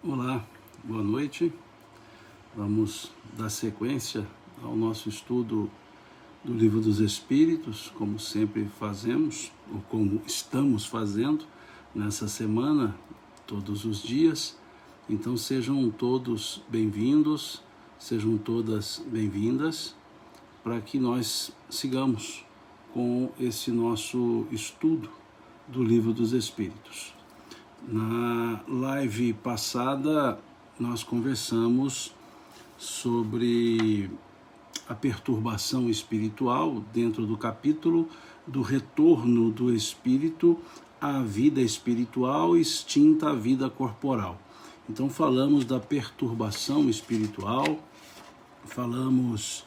Olá, boa noite. Vamos dar sequência ao nosso estudo do Livro dos Espíritos, como sempre fazemos, ou como estamos fazendo nessa semana, todos os dias. Então sejam todos bem-vindos, sejam todas bem-vindas, para que nós sigamos com esse nosso estudo do Livro dos Espíritos. Na live passada, nós conversamos sobre a perturbação espiritual dentro do capítulo do retorno do espírito à vida espiritual extinta à vida corporal. Então falamos da perturbação espiritual, falamos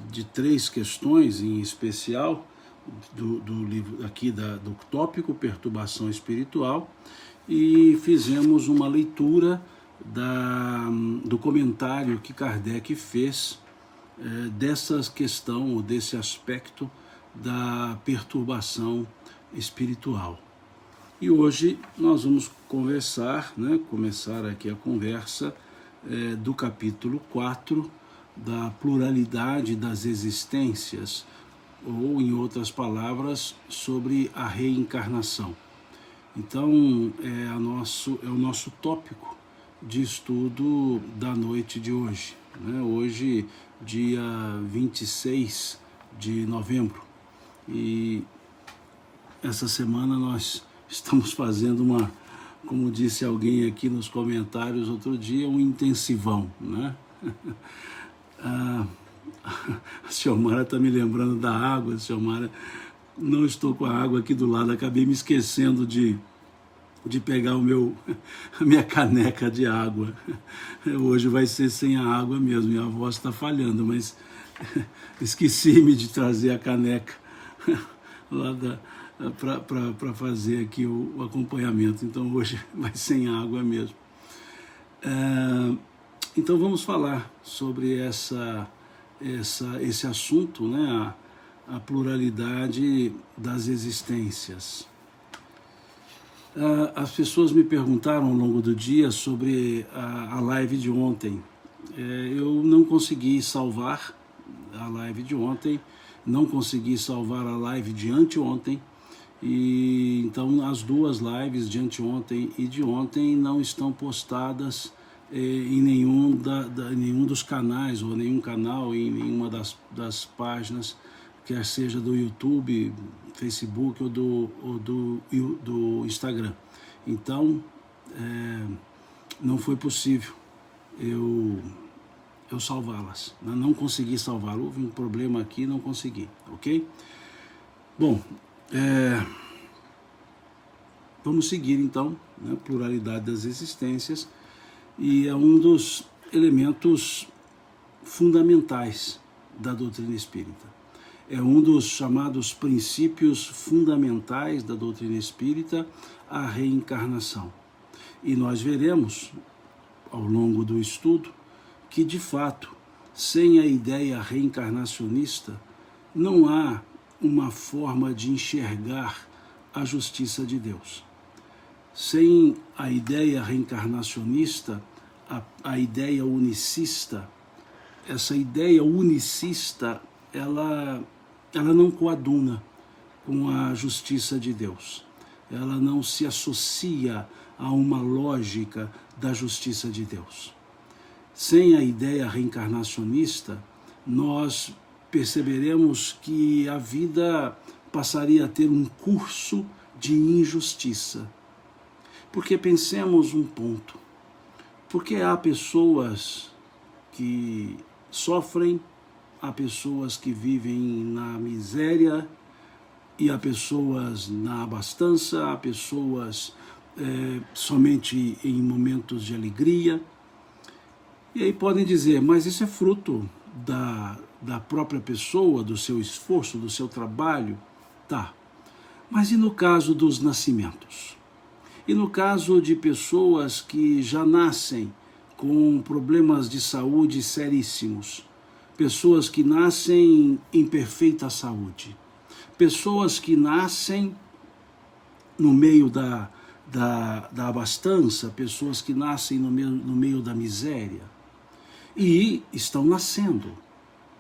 de três questões em especial, do livro aqui do tópico perturbação espiritual, e fizemos uma leitura do comentário que Kardec fez dessa questão, ou desse aspecto da perturbação espiritual. E hoje nós vamos começar aqui a conversa do capítulo 4, da pluralidade das existências, ou, em outras palavras, sobre a reencarnação. Então, é o nosso tópico de estudo da noite de hoje, né? Hoje, dia 26 de novembro. E essa semana nós estamos fazendo como disse alguém aqui nos comentários outro dia, um intensivão, né? A Xiomara está me lembrando da água. Xiomara, não estou com a água aqui do lado, acabei me esquecendo de pegar a minha caneca de água. Hoje vai ser sem a água mesmo, minha voz está falhando, mas esqueci-me de trazer a caneca lá para fazer aqui o acompanhamento, então hoje vai sem água mesmo. Então vamos falar sobre esse assunto, né? A pluralidade das existências. As pessoas me perguntaram ao longo do dia sobre a live de ontem. Eu não consegui salvar a live de ontem, não consegui salvar a live de anteontem, e então as duas lives de anteontem e de ontem não estão postadas em nenhum dos canais, ou nenhum canal, em nenhuma das páginas, quer seja do YouTube, Facebook ou do Instagram. Então, não foi possível eu salvá-las. Não consegui salvar, houve um problema aqui, não consegui, ok? Bom, vamos seguir então, né? Pluralidade das existências, e é um dos elementos fundamentais da doutrina espírita. É um dos chamados princípios fundamentais da doutrina espírita, a reencarnação. E nós veremos, ao longo do estudo, que de fato, sem a ideia reencarnacionista, não há uma forma de enxergar a justiça de Deus. Sem a ideia reencarnacionista, a ideia unicista, essa ideia unicista, ela não coaduna com a justiça de Deus. Ela não se associa a uma lógica da justiça de Deus. Sem a ideia reencarnacionista, nós perceberemos que a vida passaria a ter um curso de injustiça. Porque pensemos um ponto, porque há pessoas que sofrem, há pessoas que vivem na miséria, e há pessoas na abastança, há pessoas somente em momentos de alegria. E aí podem dizer, mas isso é fruto da própria pessoa, do seu esforço, do seu trabalho? Tá, mas e no caso dos nascimentos? E no caso de pessoas que já nascem com problemas de saúde seríssimos, pessoas que nascem em perfeita saúde, pessoas que nascem no meio da abastança, pessoas que nascem no meio da miséria e estão nascendo.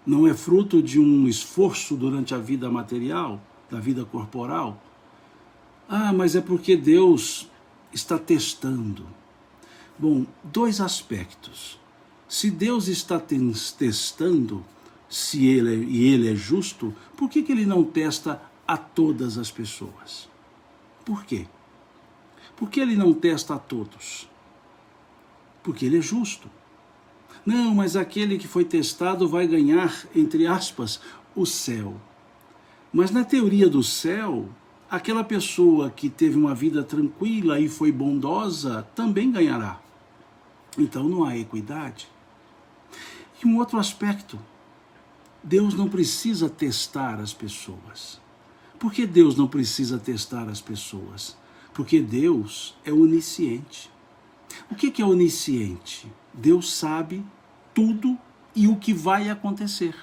Não é fruto de um esforço durante a vida material, da vida corporal. Ah, mas é porque Deus está testando. Bom, dois aspectos. Se Deus está testando, se ele é justo, por que ele não testa a todas as pessoas? Por quê? Por que ele não testa a todos? Porque ele é justo. Não, mas aquele que foi testado vai ganhar, entre aspas, o céu. Mas na teoria do céu, aquela pessoa que teve uma vida tranquila e foi bondosa também ganhará. Então não há equidade. E um outro aspecto, Deus não precisa testar as pessoas. Por que Deus não precisa testar as pessoas? Porque Deus é onisciente. O que é onisciente? Deus sabe tudo e o que vai acontecer.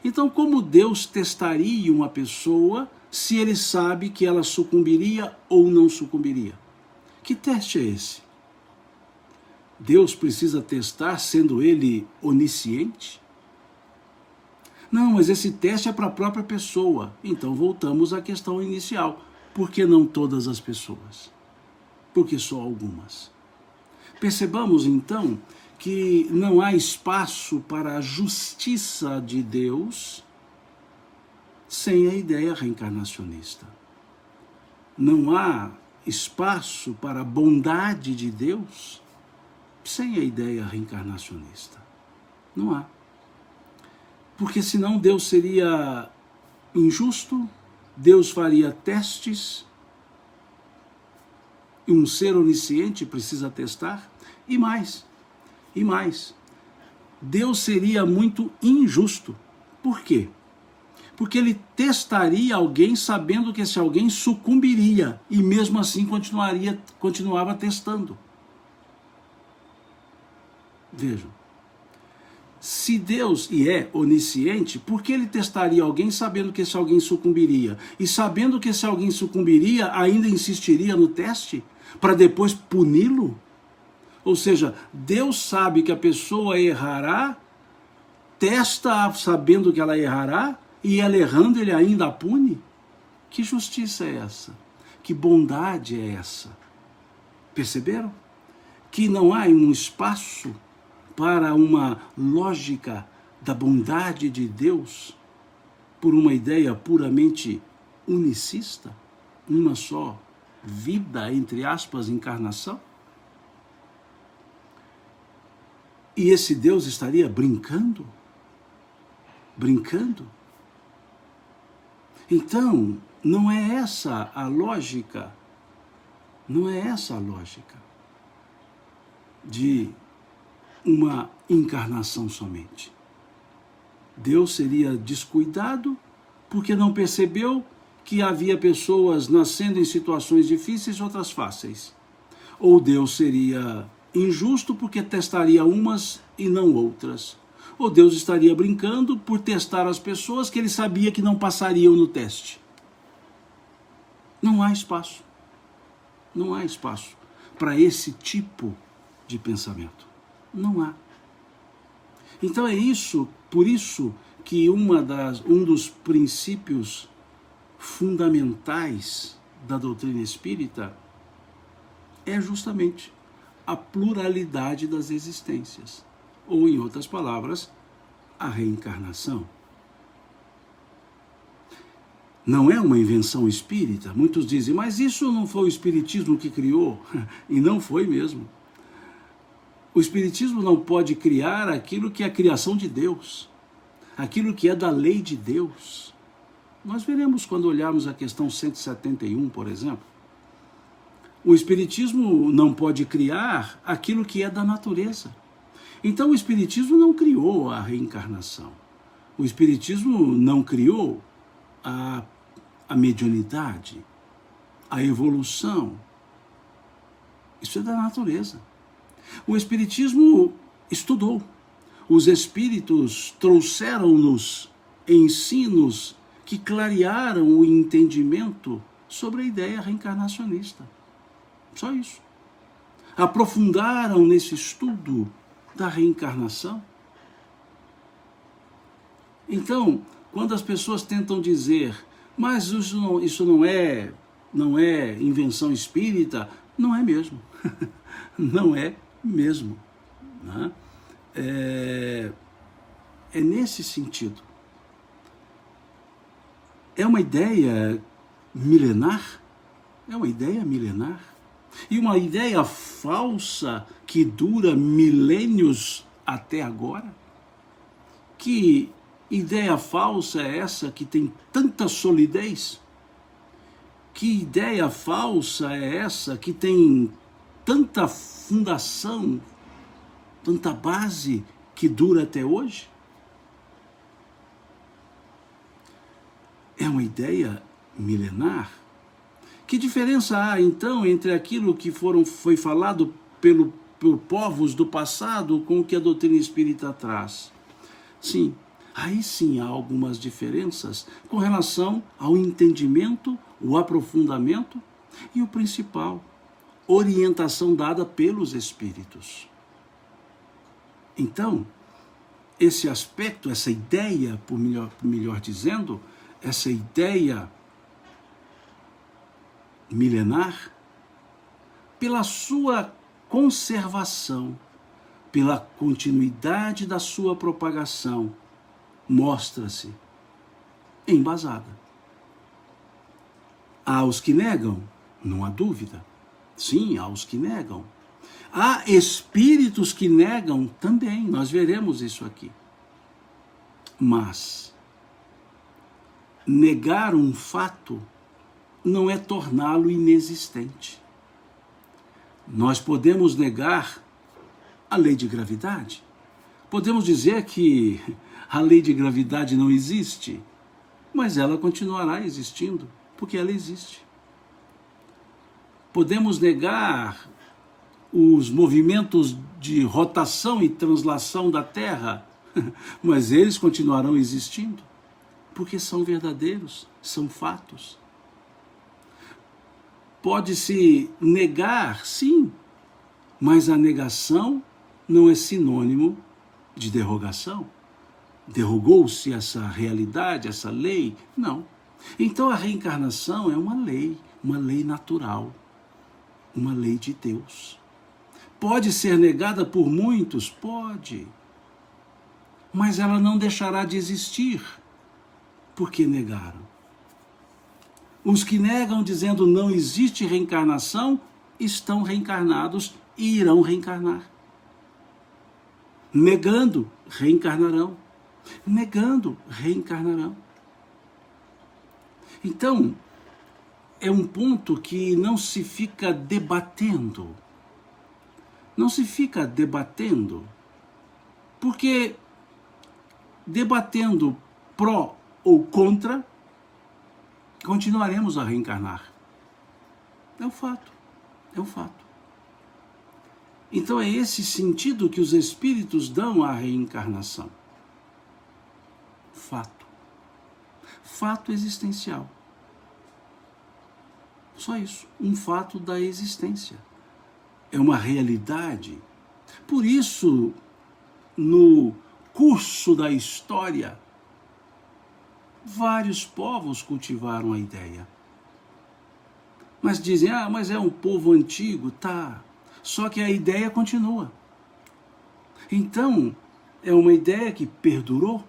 Então, como Deus testaria uma pessoa se ele sabe que ela sucumbiria ou não sucumbiria? Que teste é esse? Deus precisa testar sendo ele onisciente? Não, mas esse teste é para a própria pessoa. Então voltamos à questão inicial. Por que não todas as pessoas? Porque só algumas. Percebamos então que não há espaço para a justiça de Deus sem a ideia reencarnacionista. Não há espaço para a bondade de Deus sem a ideia reencarnacionista. Não há. Porque senão Deus seria injusto, Deus faria testes, e um ser onisciente precisa testar, e mais, Deus seria muito injusto. Por quê? Porque ele testaria alguém sabendo que esse alguém sucumbiria, e mesmo assim continuava testando. Vejam. Se Deus é onisciente, por que ele testaria alguém sabendo que esse alguém sucumbiria? E sabendo que esse alguém sucumbiria, ainda insistiria no teste para depois puni-lo? Ou seja, Deus sabe que a pessoa errará, testa sabendo que ela errará, e ela errando ele ainda a pune? Que justiça é essa? Que bondade é essa? Perceberam? Que não há um espaço para uma lógica da bondade de Deus por uma ideia puramente unicista, uma só vida, entre aspas, encarnação? E esse Deus estaria brincando? Brincando? Então, não é essa a lógica, não é essa a lógica de uma encarnação somente. Deus seria descuidado porque não percebeu que havia pessoas nascendo em situações difíceis e outras fáceis. Ou Deus seria injusto porque testaria umas e não outras. Ou Deus estaria brincando por testar as pessoas que ele sabia que não passariam no teste. Não há espaço. Não há espaço para esse tipo de pensamento. Não há. Então é isso, por isso que um dos princípios fundamentais da doutrina espírita é justamente a pluralidade das existências, ou em outras palavras, a reencarnação. Não é uma invenção espírita. Muitos dizem, mas isso não foi o espiritismo que criou? E não foi mesmo. O espiritismo não pode criar aquilo que é a criação de Deus, aquilo que é da lei de Deus. Nós veremos quando olharmos a questão 171, por exemplo. O espiritismo não pode criar aquilo que é da natureza. Então o espiritismo não criou a reencarnação. O espiritismo não criou a mediunidade, a evolução. Isso é da natureza. O espiritismo estudou. Os espíritos trouxeram-nos ensinos que clarearam o entendimento sobre a ideia reencarnacionista. Só isso. Aprofundaram nesse estudo da reencarnação. Então, quando as pessoas tentam dizer, mas isso não é invenção espírita, não é mesmo. Não é mesmo. Né? É nesse sentido. É uma ideia milenar? É uma ideia milenar. E uma ideia falsa que dura milênios até agora? Que ideia falsa é essa que tem tanta solidez? Que ideia falsa é essa que tem tanta fundação, tanta base que dura até hoje? É uma ideia milenar. Que diferença há, então, entre aquilo que foi falado por povos do passado com o que a doutrina espírita traz? Sim, aí sim há algumas diferenças com relação ao entendimento, o aprofundamento e o principal, orientação dada pelos espíritos. Então, esse aspecto, essa ideia, por melhor dizendo, essa ideia milenar, pela sua conservação, pela continuidade da sua propagação, mostra-se embasada. Há os que negam, não há dúvida. Sim, há os que negam. Há espíritos que negam também, nós veremos isso aqui. Mas negar um fato não é torná-lo inexistente. Nós podemos negar a lei de gravidade. Podemos dizer que a lei de gravidade não existe, mas ela continuará existindo, porque ela existe. Podemos negar os movimentos de rotação e translação da Terra, mas eles continuarão existindo, porque são verdadeiros, são fatos. Pode-se negar, sim, mas a negação não é sinônimo de derrogação. Derrogou-se essa realidade, essa lei? Não. Então a reencarnação é uma lei natural, uma lei de Deus. Pode ser negada por muitos? Pode. Mas ela não deixará de existir, porque negaram. Os que negam dizendo não existe reencarnação, estão reencarnados e irão reencarnar. Negando, reencarnarão. Negando, reencarnarão. Então, é um ponto que não se fica debatendo. Não se fica debatendo, porque debatendo pró ou contra, continuaremos a reencarnar. É um fato, é um fato. Então é esse sentido que os espíritos dão à reencarnação. Fato. Fato existencial. Só isso, um fato da existência. É uma realidade. Por isso, no curso da história, vários povos cultivaram a ideia. Mas dizem, mas é um povo antigo, tá. Só que a ideia continua. Então, é uma ideia que perdurou.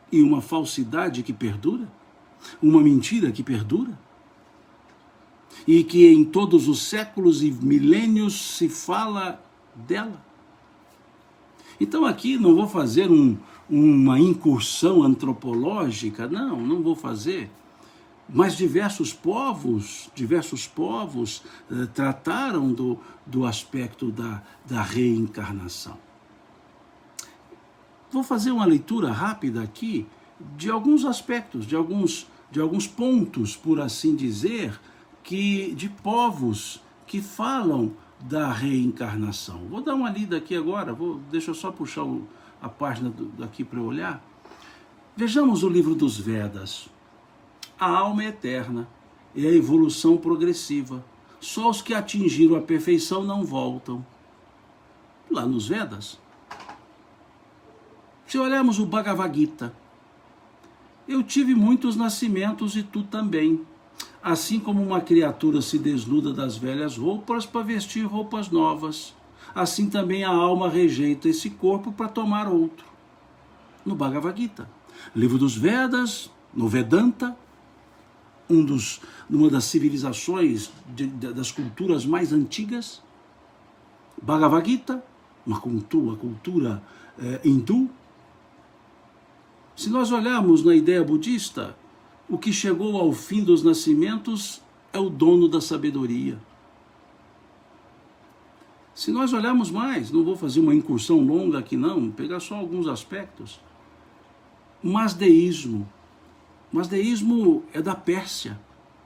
E uma falsidade que perdura. Uma mentira que perdura. E que em todos os séculos e milênios se fala dela. Então aqui não vou fazer uma incursão antropológica, não vou fazer. Mas diversos povos trataram do aspecto da reencarnação. Vou fazer uma leitura rápida aqui de alguns aspectos, de alguns pontos, por assim dizer, de povos que falam da reencarnação. Vou dar uma lida aqui agora, deixa eu só puxar a página daqui para eu olhar. Vejamos o livro dos Vedas. A alma é eterna. é a evolução progressiva. Só os que atingiram a perfeição não voltam. Lá nos Vedas. Se olharmos o Bhagavad Gita, eu tive muitos nascimentos e tu também. Assim como uma criatura se desnuda das velhas roupas para vestir roupas novas, assim também a alma rejeita esse corpo para tomar outro. No Bhagavad Gita. Livro dos Vedas, no Vedanta, uma das civilizações das culturas mais antigas. Bhagavad Gita, uma cultura hindu. Se nós olharmos na ideia budista, o que chegou ao fim dos nascimentos é o dono da sabedoria. Se nós olharmos mais, não vou fazer uma incursão longa aqui não, vou pegar só alguns aspectos. Mazdeísmo. Mazdeísmo é da Pérsia,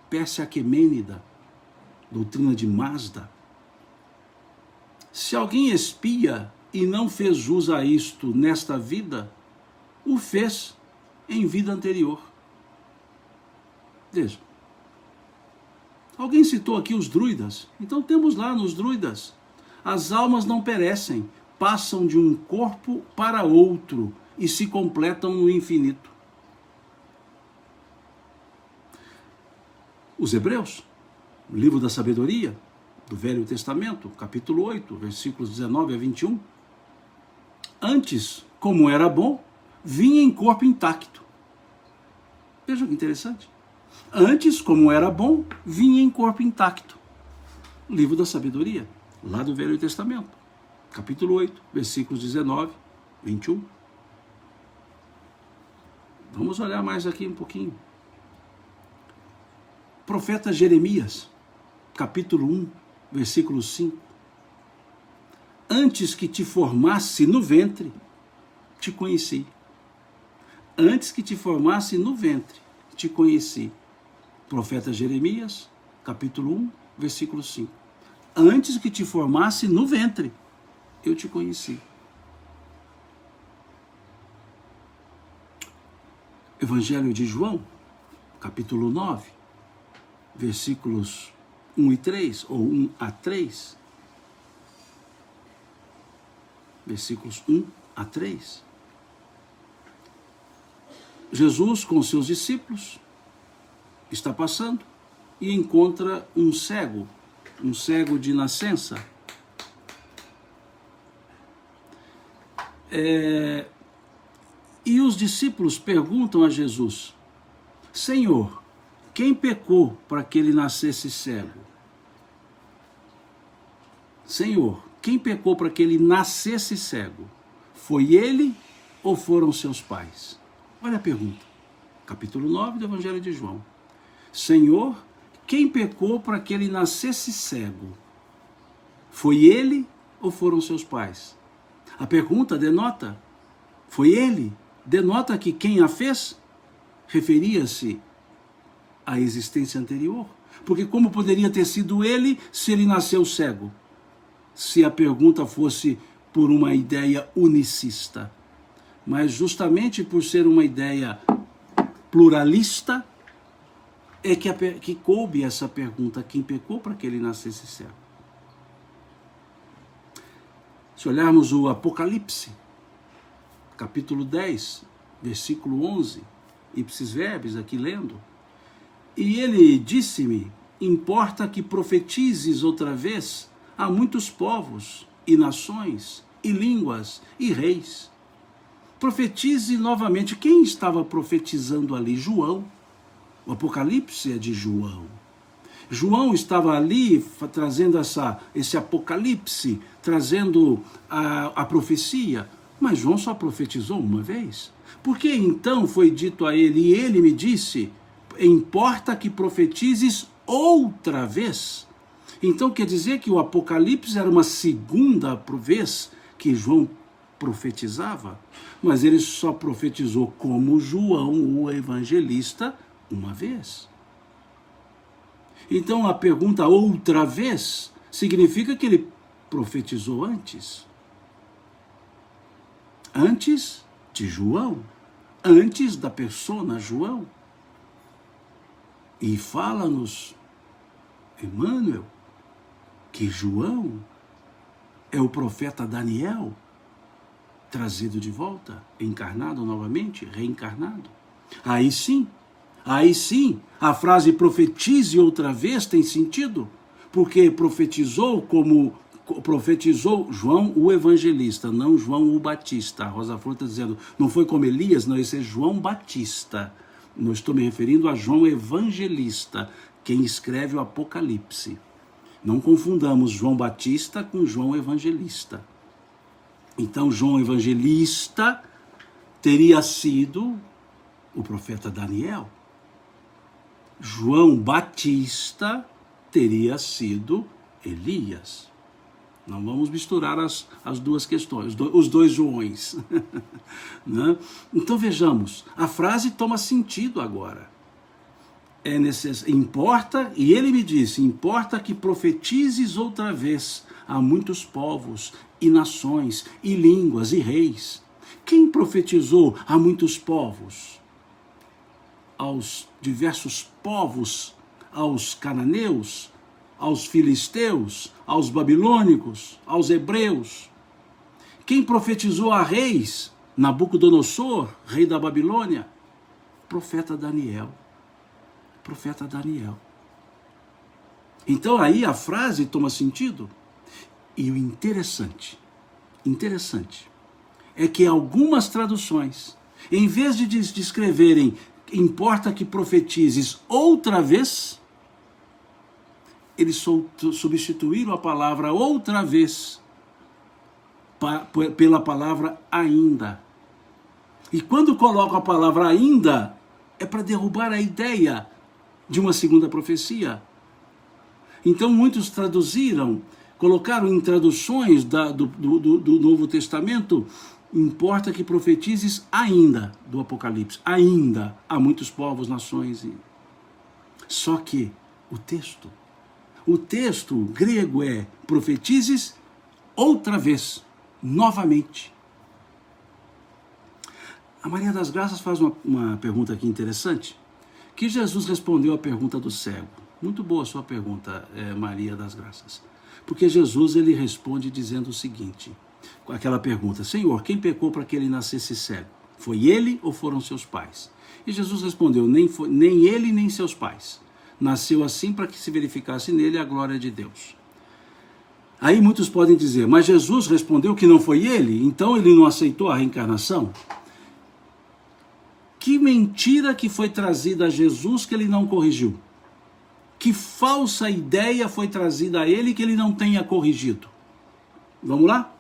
Pérsia Aquemênida, doutrina de Mazda. Se alguém espia e não fez jus a isto nesta vida, o fez em vida anterior. Veja. Alguém citou aqui os druidas. Então temos lá nos druidas. As almas não perecem, passam de um corpo para outro e se completam no infinito. Os Hebreus, o livro da sabedoria, do Velho Testamento, capítulo 8, versículos 19 a 21. Antes, como era bom, vinha em corpo intacto. Veja que interessante. Antes, como era bom, vinha em corpo intacto. Livro da sabedoria, lá do Velho Testamento, capítulo 8, versículos 19, 21. Vamos olhar mais aqui um pouquinho. Profeta Jeremias, capítulo 1, versículo 5. Antes que te formasse no ventre, te conheci. Antes que te formasse no ventre, te conheci. Profeta Jeremias, capítulo 1, versículo 5. Antes que te formasse no ventre, eu te conheci. Evangelho de João, capítulo 9, versículos 1 e 3, ou 1 a 3. Versículos 1 a 3. Jesus, com seus discípulos, está passando e encontra um cego de nascença. E os discípulos perguntam a Jesus: Senhor, quem pecou para que ele nascesse cego? Senhor, quem pecou para que ele nascesse cego? Foi ele ou foram seus pais? Olha a pergunta. Capítulo 9 do Evangelho de João. Senhor, quem pecou para que ele nascesse cego? Foi ele ou foram seus pais? A pergunta denota, foi ele? Denota que quem a fez referia-se à existência anterior. Porque como poderia ter sido ele se ele nasceu cego? Se a pergunta fosse por uma ideia unicista. Mas justamente por ser uma ideia pluralista, é que coube essa pergunta: quem pecou para que ele nascesse cego? Se olharmos o Apocalipse, capítulo 10, versículo 11, ipsis verbis, aqui lendo, e ele disse-me: importa que profetizes outra vez a muitos povos, e nações, e línguas, e reis. Profetize novamente. Quem estava profetizando ali? João. O Apocalipse é de João. João estava ali trazendo esse Apocalipse, trazendo a profecia. Mas João só profetizou uma vez. Por que então foi dito a ele, e ele me disse, importa que profetizes outra vez? Então quer dizer que o Apocalipse era uma segunda vez que João profetizava, mas ele só profetizou como João, o evangelista, uma vez. Então a pergunta outra vez significa que ele profetizou antes. Antes de João, antes da persona João. E fala-nos Emmanuel que João é o profeta Daniel, trazido de volta, encarnado novamente, reencarnado. Aí sim, a frase profetize outra vez tem sentido, porque profetizou João o Evangelista, não João o Batista. A Rosa Flor está dizendo, não foi como Elias, não, esse é João Batista. Não estou me referindo a João Evangelista, quem escreve o Apocalipse. Não confundamos João Batista com João Evangelista. Então, João Evangelista teria sido o profeta Daniel. João Batista teria sido Elias. Não vamos misturar as duas questões, os dois Joões. Né? Então vejamos, a frase toma sentido agora. Importa, e ele me disse, importa que profetizes outra vez a muitos povos e nações e línguas e reis. Quem profetizou a muitos povos? Aos diversos povos, aos cananeus, aos filisteus, aos babilônicos, aos hebreus. Quem profetizou a reis? Nabucodonosor, rei da Babilônia. Profeta Daniel. Profeta Daniel. Então aí a frase toma sentido. E o interessante é que algumas traduções, em vez de descreverem importa que profetizes outra vez, eles substituíram a palavra outra vez pela palavra ainda. E quando colocam a palavra ainda, é para derrubar a ideia de uma segunda profecia. Então muitos colocaram em traduções do Novo Testamento, importa que profetizes ainda, do Apocalipse, ainda há muitos povos, nações. Só que o texto grego é profetizes outra vez, novamente. A Maria das Graças faz uma pergunta aqui interessante, que Jesus respondeu à pergunta do cego. Muito boa a sua pergunta, Maria das Graças. Porque Jesus ele responde dizendo o seguinte, aquela pergunta, Senhor, quem pecou para que ele nascesse cego? Foi ele ou foram seus pais? E Jesus respondeu, nem ele nem seus pais. Nasceu assim para que se verificasse nele a glória de Deus. Aí muitos podem dizer, mas Jesus respondeu que não foi ele, então ele não aceitou a reencarnação? Que mentira que foi trazida a Jesus que ele não corrigiu? Que falsa ideia foi trazida a ele que ele não tenha corrigido? Vamos lá?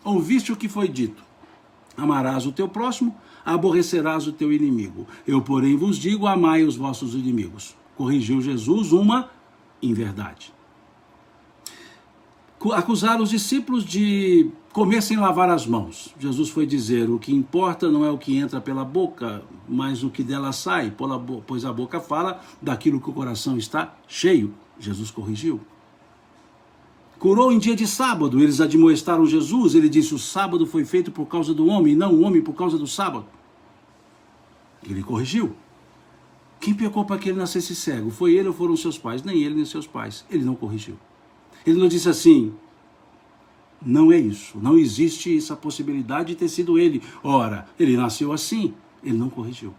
Ouviste o que foi dito. Amarás o teu próximo, aborrecerás o teu inimigo. Eu, porém, vos digo, amai os vossos inimigos. Corrigiu Jesus uma inverdade. Acusaram os discípulos de comer sem lavar as mãos. Jesus foi dizer, o que importa não é o que entra pela boca, mas o que dela sai, pois a boca fala daquilo que o coração está cheio. Jesus corrigiu. Curou em dia de sábado, eles admoestaram Jesus, ele disse, o sábado foi feito por causa do homem, não o homem por causa do sábado. Ele corrigiu. Quem pecou para que ele nascesse cego? Foi ele ou foram seus pais? Nem ele nem seus pais. Ele não corrigiu. Ele não disse assim, não é isso, não existe essa possibilidade de ter sido ele. Ora, ele nasceu assim, ele não corrigiu.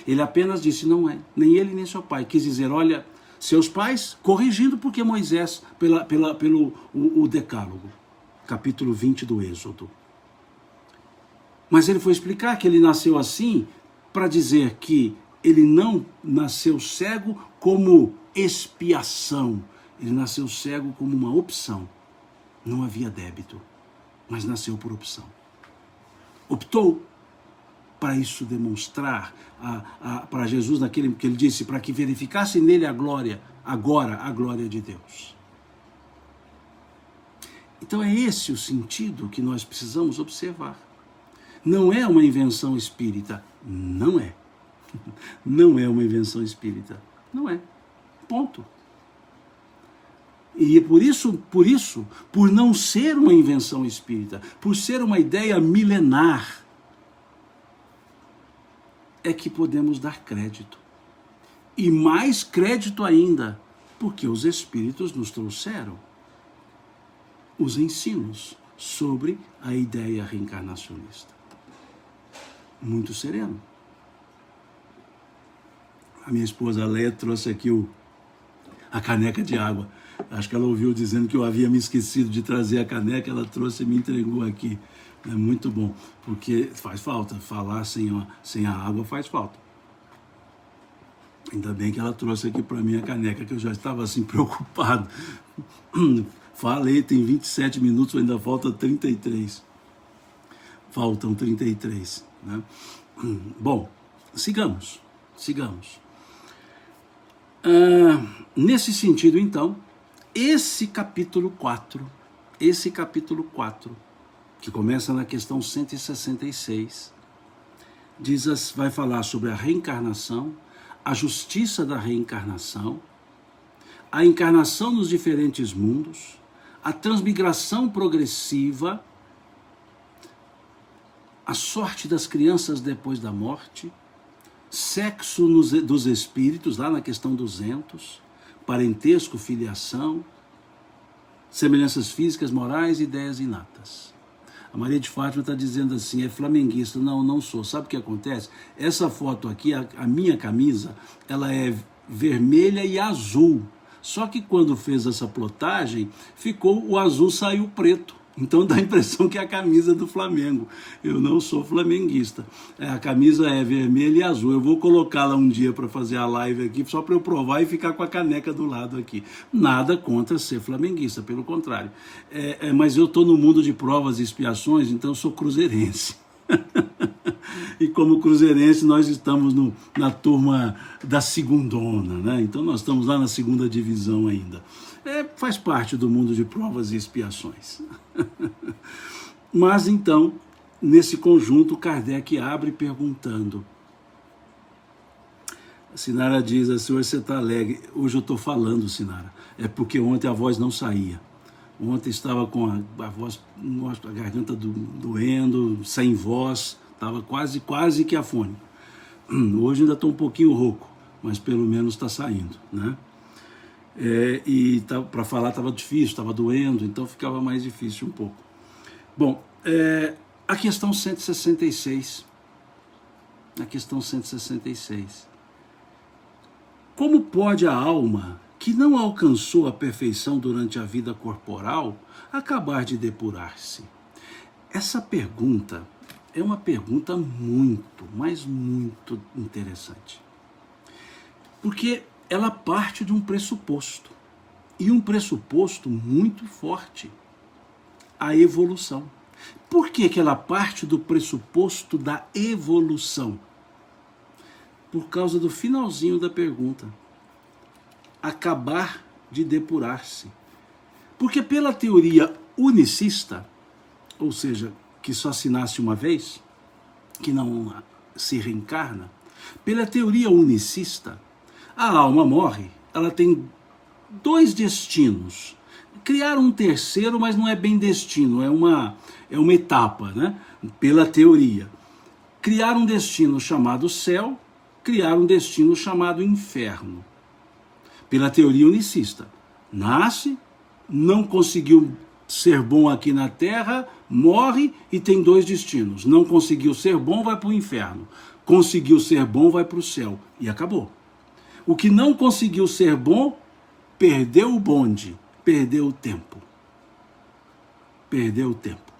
Ele apenas disse, não é, nem ele nem seu pai. Quis dizer, olha, seus pais, corrigindo porque Moisés, pelo Decálogo, capítulo 20 do Êxodo. Mas ele foi explicar que ele nasceu assim para dizer que ele não nasceu cego como expiação. Ele nasceu cego como uma opção. Não havia débito, mas nasceu por opção. Optou para isso demonstrar para Jesus, naquele que ele disse, para que verificasse nele a glória, agora a glória de Deus. Então é esse o sentido que nós precisamos observar. Não é uma invenção espírita, não é. Não é uma invenção espírita, não é. Ponto. E é por não ser uma invenção espírita, por ser uma ideia milenar, é que podemos dar crédito. E mais crédito ainda, porque os Espíritos nos trouxeram os ensinos sobre a ideia reencarnacionista. Muito sereno. A minha esposa Leia trouxe aqui a caneca de água. Acho que ela ouviu dizendo que eu havia me esquecido de trazer a caneca, ela trouxe e me entregou aqui. É muito bom, porque faz falta, falar sem a água faz falta. Ainda bem que ela trouxe aqui para mim a caneca, que eu já estava assim preocupado. Falei, tem 27 minutos, ainda falta 33. Faltam 33, né? Bom, sigamos. Nesse sentido, então, esse capítulo 4, que começa na questão 166, vai falar sobre a reencarnação, a justiça da reencarnação, a encarnação nos diferentes mundos, a transmigração progressiva, a sorte das crianças depois da morte, sexo dos espíritos, lá na questão 200, parentesco, filiação, semelhanças físicas, morais e ideias inatas. A Maria de Fátima está dizendo assim, é flamenguista. Não, não sou. Sabe o que acontece? Essa foto aqui, a minha camisa, ela é vermelha e azul. Só que quando fez essa plotagem, o azul saiu preto. Então dá a impressão que é a camisa do Flamengo. Eu não sou flamenguista. A camisa é vermelha e azul. Eu vou colocá-la um dia para fazer a live aqui, só para eu provar e ficar com a caneca do lado aqui. Nada contra ser flamenguista, pelo contrário. Mas eu estou no mundo de provas e expiações, então eu sou cruzeirense. E como cruzeirense nós estamos na turma da segundona, né? Então nós estamos lá na segunda divisão ainda. Faz parte do mundo de provas e expiações. Mas então, nesse conjunto, Kardec abre perguntando. A Sinara diz assim, hoje você está alegre. Hoje eu estou falando, Sinara. É porque ontem a voz não saía. Ontem estava com a voz, a garganta doendo, sem voz, estava quase que afônico. Hoje ainda estou um pouquinho rouco, mas pelo menos está saindo, né? E para falar estava difícil, estava doendo, então ficava mais difícil um pouco. Bom, a questão 166. A questão 166. Como pode a alma que não alcançou a perfeição durante a vida corporal acabar de depurar-se? Essa pergunta é uma pergunta muito, mas muito interessante. Porque ela parte de um pressuposto, e um pressuposto muito forte, a evolução. Por que ela parte do pressuposto da evolução? Por causa do finalzinho da pergunta. Acabar de depurar-se. Porque pela teoria unicista, ou seja, que só se nasce uma vez, que não se reencarna, pela teoria unicista, a alma morre, ela tem dois destinos. Criaram um terceiro, mas não é bem destino, é uma etapa, né? Pela teoria. Criaram um destino chamado céu, criaram um destino chamado inferno. Pela teoria unicista. Nasce, não conseguiu ser bom aqui na Terra, morre e tem dois destinos. Não conseguiu ser bom, vai para o inferno. Conseguiu ser bom, vai para o céu. E acabou. O que não conseguiu ser bom, perdeu o bonde, perdeu o tempo. Perdeu o tempo.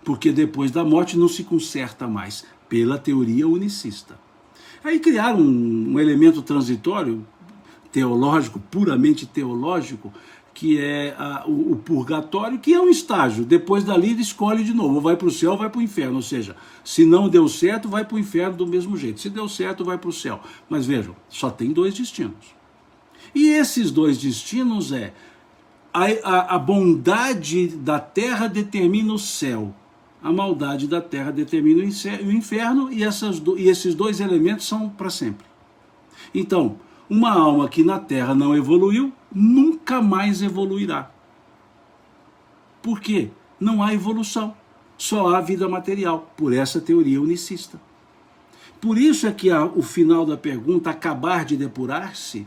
Porque depois da morte não se conserta mais, pela teoria unicista. Aí criaram um elemento transitório, teológico, puramente teológico, que é o purgatório, que é um estágio. Depois dali ele escolhe de novo, ou vai para o céu ou vai para o inferno. Ou seja, se não deu certo, vai para o inferno do mesmo jeito. Se deu certo, vai para o céu. Mas vejam, só tem dois destinos. E esses dois destinos a bondade da terra determina o céu. A maldade da terra determina o inferno, e esses dois elementos são para sempre. Então, uma alma que na Terra não evoluiu, nunca mais evoluirá. Por quê? Não há evolução, só há vida material, por essa teoria unicista. Por isso é que o final da pergunta, acabar de depurar-se,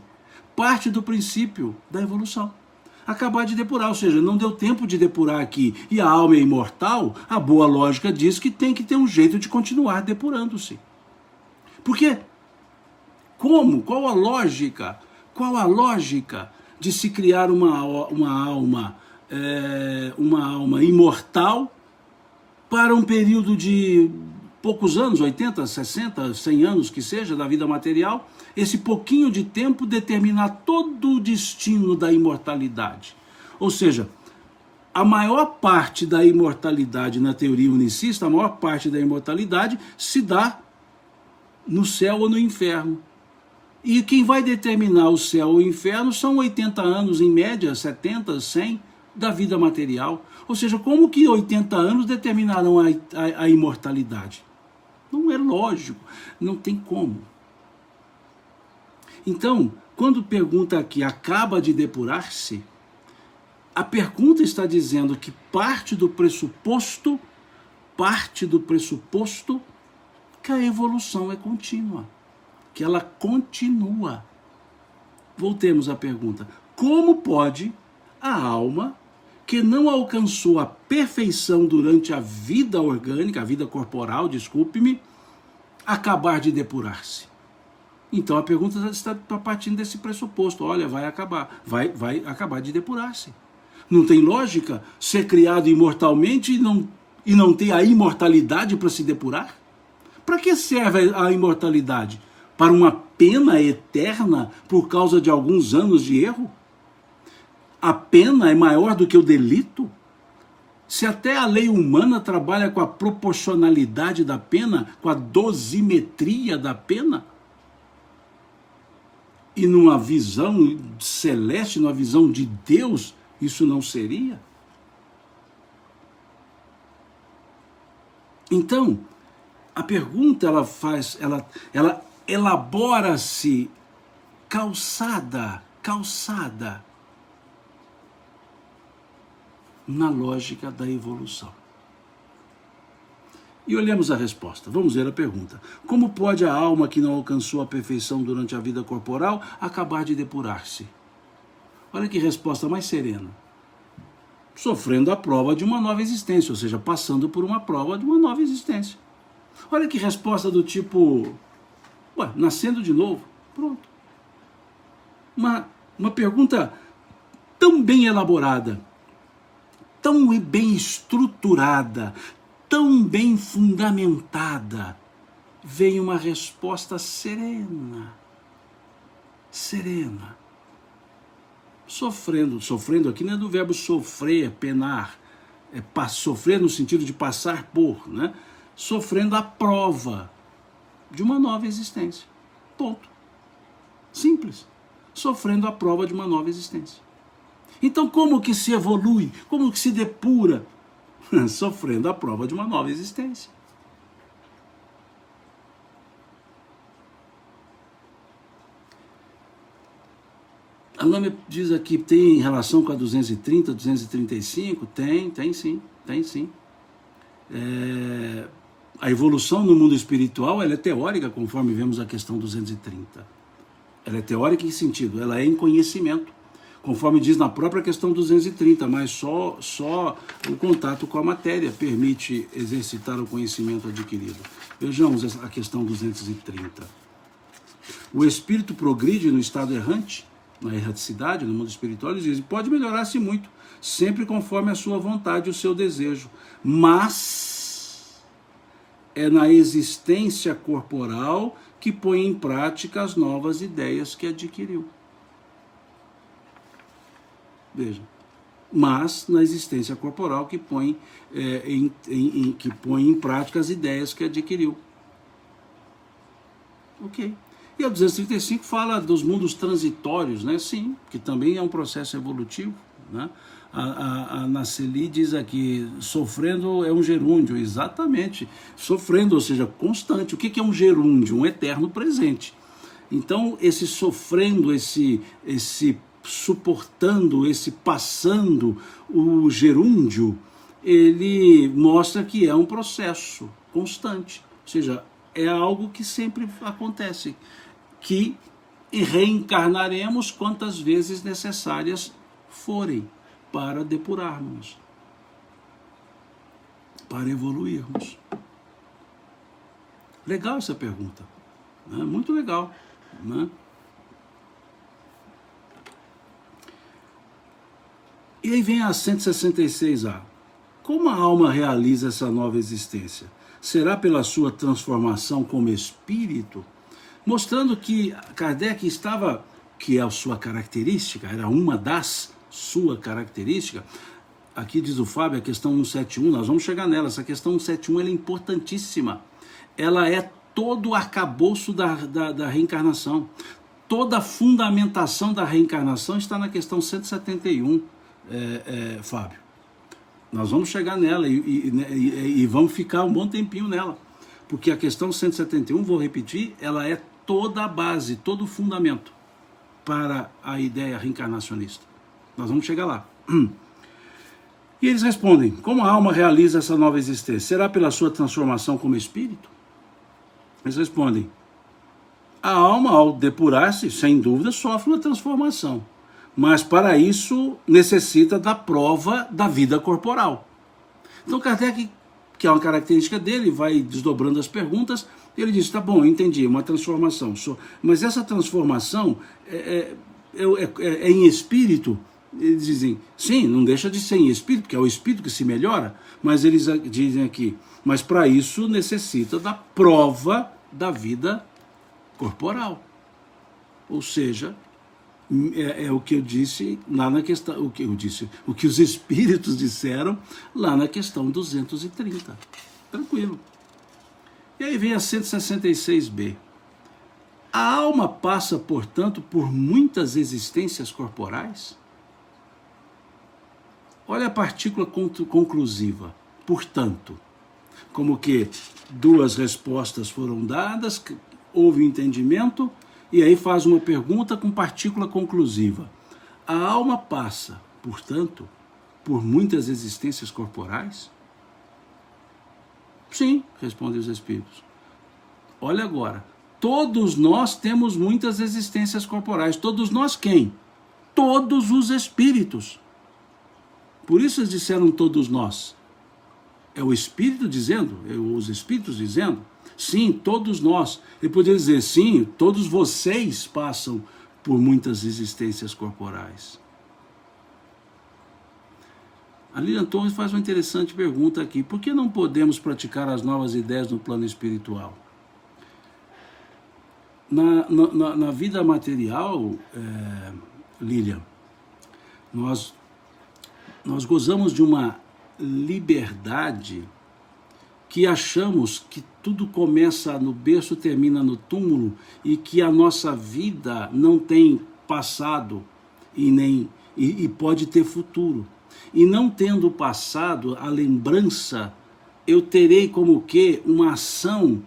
parte do princípio da evolução. Acabar de depurar, ou seja, não deu tempo de depurar aqui e a alma é imortal, a boa lógica diz que tem que ter um jeito de continuar depurando-se. Porque como? Qual a lógica? Qual a lógica de se criar uma alma imortal para um período de poucos anos, 80, 60, 100 anos que seja, da vida material, esse pouquinho de tempo determinar todo o destino da imortalidade? Ou seja, a maior parte da imortalidade na teoria unicista, a maior parte da imortalidade se dá no céu ou no inferno. E quem vai determinar o céu ou o inferno são 80 anos, em média, 70, 100, da vida material. Ou seja, como que 80 anos determinarão a imortalidade? Não é lógico, não tem como. Então, quando pergunta aqui, acaba de depurar-se, a pergunta está dizendo que parte do pressuposto que a evolução é contínua, que ela continua. Voltemos à pergunta: como pode a alma que não alcançou a perfeição durante a vida orgânica, a vida corporal, desculpe-me, acabar de depurar-se? Então a pergunta está partindo desse pressuposto: olha, vai acabar de depurar-se. Não tem lógica ser criado imortalmente e não ter a imortalidade para se depurar? Para que serve a imortalidade? Para uma pena eterna por causa de alguns anos de erro? A pena é maior do que o delito? Se até a lei humana trabalha com a proporcionalidade da pena, com a dosimetria da pena, e numa visão celeste, numa visão de Deus, isso não seria? Então, a pergunta ela elabora-se calçada na lógica da evolução. E olhemos a resposta. Vamos ver a pergunta: como pode a alma que não alcançou a perfeição durante a vida corporal acabar de depurar-se? Olha que resposta mais serena. Sofrendo a prova de uma nova existência, ou seja, passando por uma prova de uma nova existência. Olha que resposta do tipo: nascendo de novo. Pronto. Uma pergunta tão bem elaborada, tão bem estruturada, tão bem fundamentada, vem uma resposta serena. Sofrendo aqui não é do verbo sofrer, penar, sofrer no sentido de passar por, né? Sofrendo a prova de uma nova existência. Ponto. Simples. Sofrendo a prova de uma nova existência. Então, como que se evolui? Como que se depura? Sofrendo a prova de uma nova existência. A Lame diz aqui, tem relação com a 230, 235? Tem sim. A evolução no mundo espiritual, ela é teórica, conforme vemos a questão 230. Ela é teórica em que sentido? Ela é em conhecimento, conforme diz na própria questão 230, mas só o contato com a matéria permite exercitar o conhecimento adquirido. Vejamos a questão 230. O espírito progride no estado errante, na erraticidade, no mundo espiritual, ele diz, pode melhorar-se muito, sempre conforme a sua vontade e o seu desejo, mas é na existência corporal que põe em prática as novas ideias que adquiriu. Veja, mas na existência corporal que põe em prática as ideias que adquiriu. Ok. E a 235 fala dos mundos transitórios, né? Sim, que também é um processo evolutivo, né? A Naceli diz aqui, sofrendo é um gerúndio, exatamente, sofrendo, ou seja, constante. O que é um gerúndio? Um eterno presente. Então, esse sofrendo, esse suportando, esse passando o gerúndio, ele mostra que é um processo constante, ou seja, é algo que sempre acontece, que reencarnaremos quantas vezes necessárias forem para depurarmos, para evoluirmos. Legal essa pergunta, né? Muito legal, né? E aí vem a 166A. Como a alma realiza essa nova existência? Será pela sua transformação como espírito? Mostrando que Kardec estava, que é a sua característica, era uma das sua característica. Aqui diz o Fábio, a questão 171, nós vamos chegar nela, essa questão 171 ela é importantíssima. Ela é todo o arcabouço da reencarnação. Toda a fundamentação da reencarnação está na questão 171, Fábio. Nós vamos chegar nela e vamos ficar um bom tempinho nela. Porque a questão 171, vou repetir, ela é toda a base, todo o fundamento para a ideia reencarnacionista. Nós vamos chegar lá. E eles respondem, como a alma realiza essa nova existência? Será pela sua transformação como espírito? Eles respondem, a alma, ao depurar-se, sem dúvida, sofre uma transformação. Mas para isso necessita da prova da vida corporal. Então Kardec, que é uma característica dele, vai desdobrando as perguntas, e ele diz, tá bom, eu entendi, uma transformação. Mas essa transformação é em espírito? Eles dizem, sim, não deixa de ser em espírito, porque é o espírito que se melhora, mas eles dizem aqui, mas para isso necessita da prova da vida corporal. Ou seja, é o que eu disse lá na questão, o que os espíritos disseram lá na questão 230. Tranquilo. E aí vem a 166b. A alma passa, portanto, por muitas existências corporais? Olha a partícula conclusiva. Portanto, como que duas respostas foram dadas, houve entendimento, e aí faz uma pergunta com partícula conclusiva. A alma passa, portanto, por muitas existências corporais? Sim, respondem os espíritos. Olha agora, todos nós temos muitas existências corporais. Todos nós quem? Todos os espíritos. Por isso eles disseram todos nós. É o espírito dizendo, os espíritos dizendo, sim, todos nós. Ele poderia dizer, sim, todos vocês passam por muitas existências corporais. A Lilian Torres faz uma interessante pergunta aqui. Por que não podemos praticar as novas ideias no plano espiritual? Na vida material, Lilian, nós gozamos de uma liberdade que achamos que tudo começa no berço, termina no túmulo, e que a nossa vida não tem passado e pode ter futuro. E não tendo passado, a lembrança, eu terei como que uma ação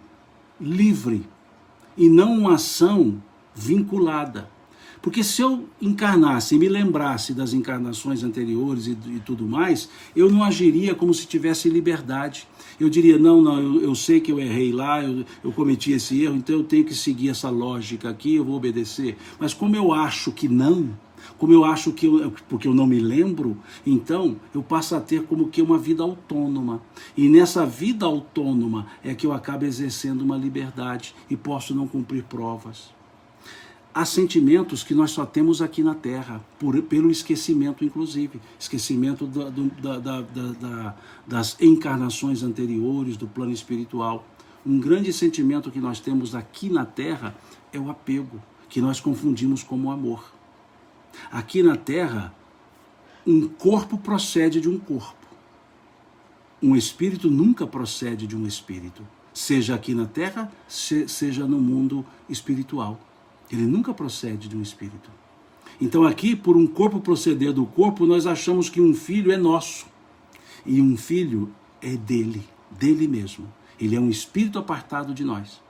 livre e não uma ação vinculada. Porque se eu encarnasse e me lembrasse das encarnações anteriores e tudo mais, eu não agiria como se tivesse liberdade. Eu diria, não, eu sei que eu errei lá, eu cometi esse erro, então eu tenho que seguir essa lógica aqui, eu vou obedecer. Mas como eu acho que não, como eu acho que porque eu não me lembro, então eu passo a ter como que uma vida autônoma. E nessa vida autônoma é que eu acabo exercendo uma liberdade e posso não cumprir provas. Há sentimentos que nós só temos aqui na Terra, pelo esquecimento, inclusive. Esquecimento das encarnações anteriores, do plano espiritual. Um grande sentimento que nós temos aqui na Terra é o apego, que nós confundimos como amor. Aqui na Terra, um corpo procede de um corpo. Um espírito nunca procede de um espírito. Seja aqui na Terra, seja no mundo espiritual. Ele nunca procede de um espírito. Então aqui, por um corpo proceder do corpo, nós achamos que um filho é nosso. E um filho é dele mesmo. Ele é um espírito apartado de nós.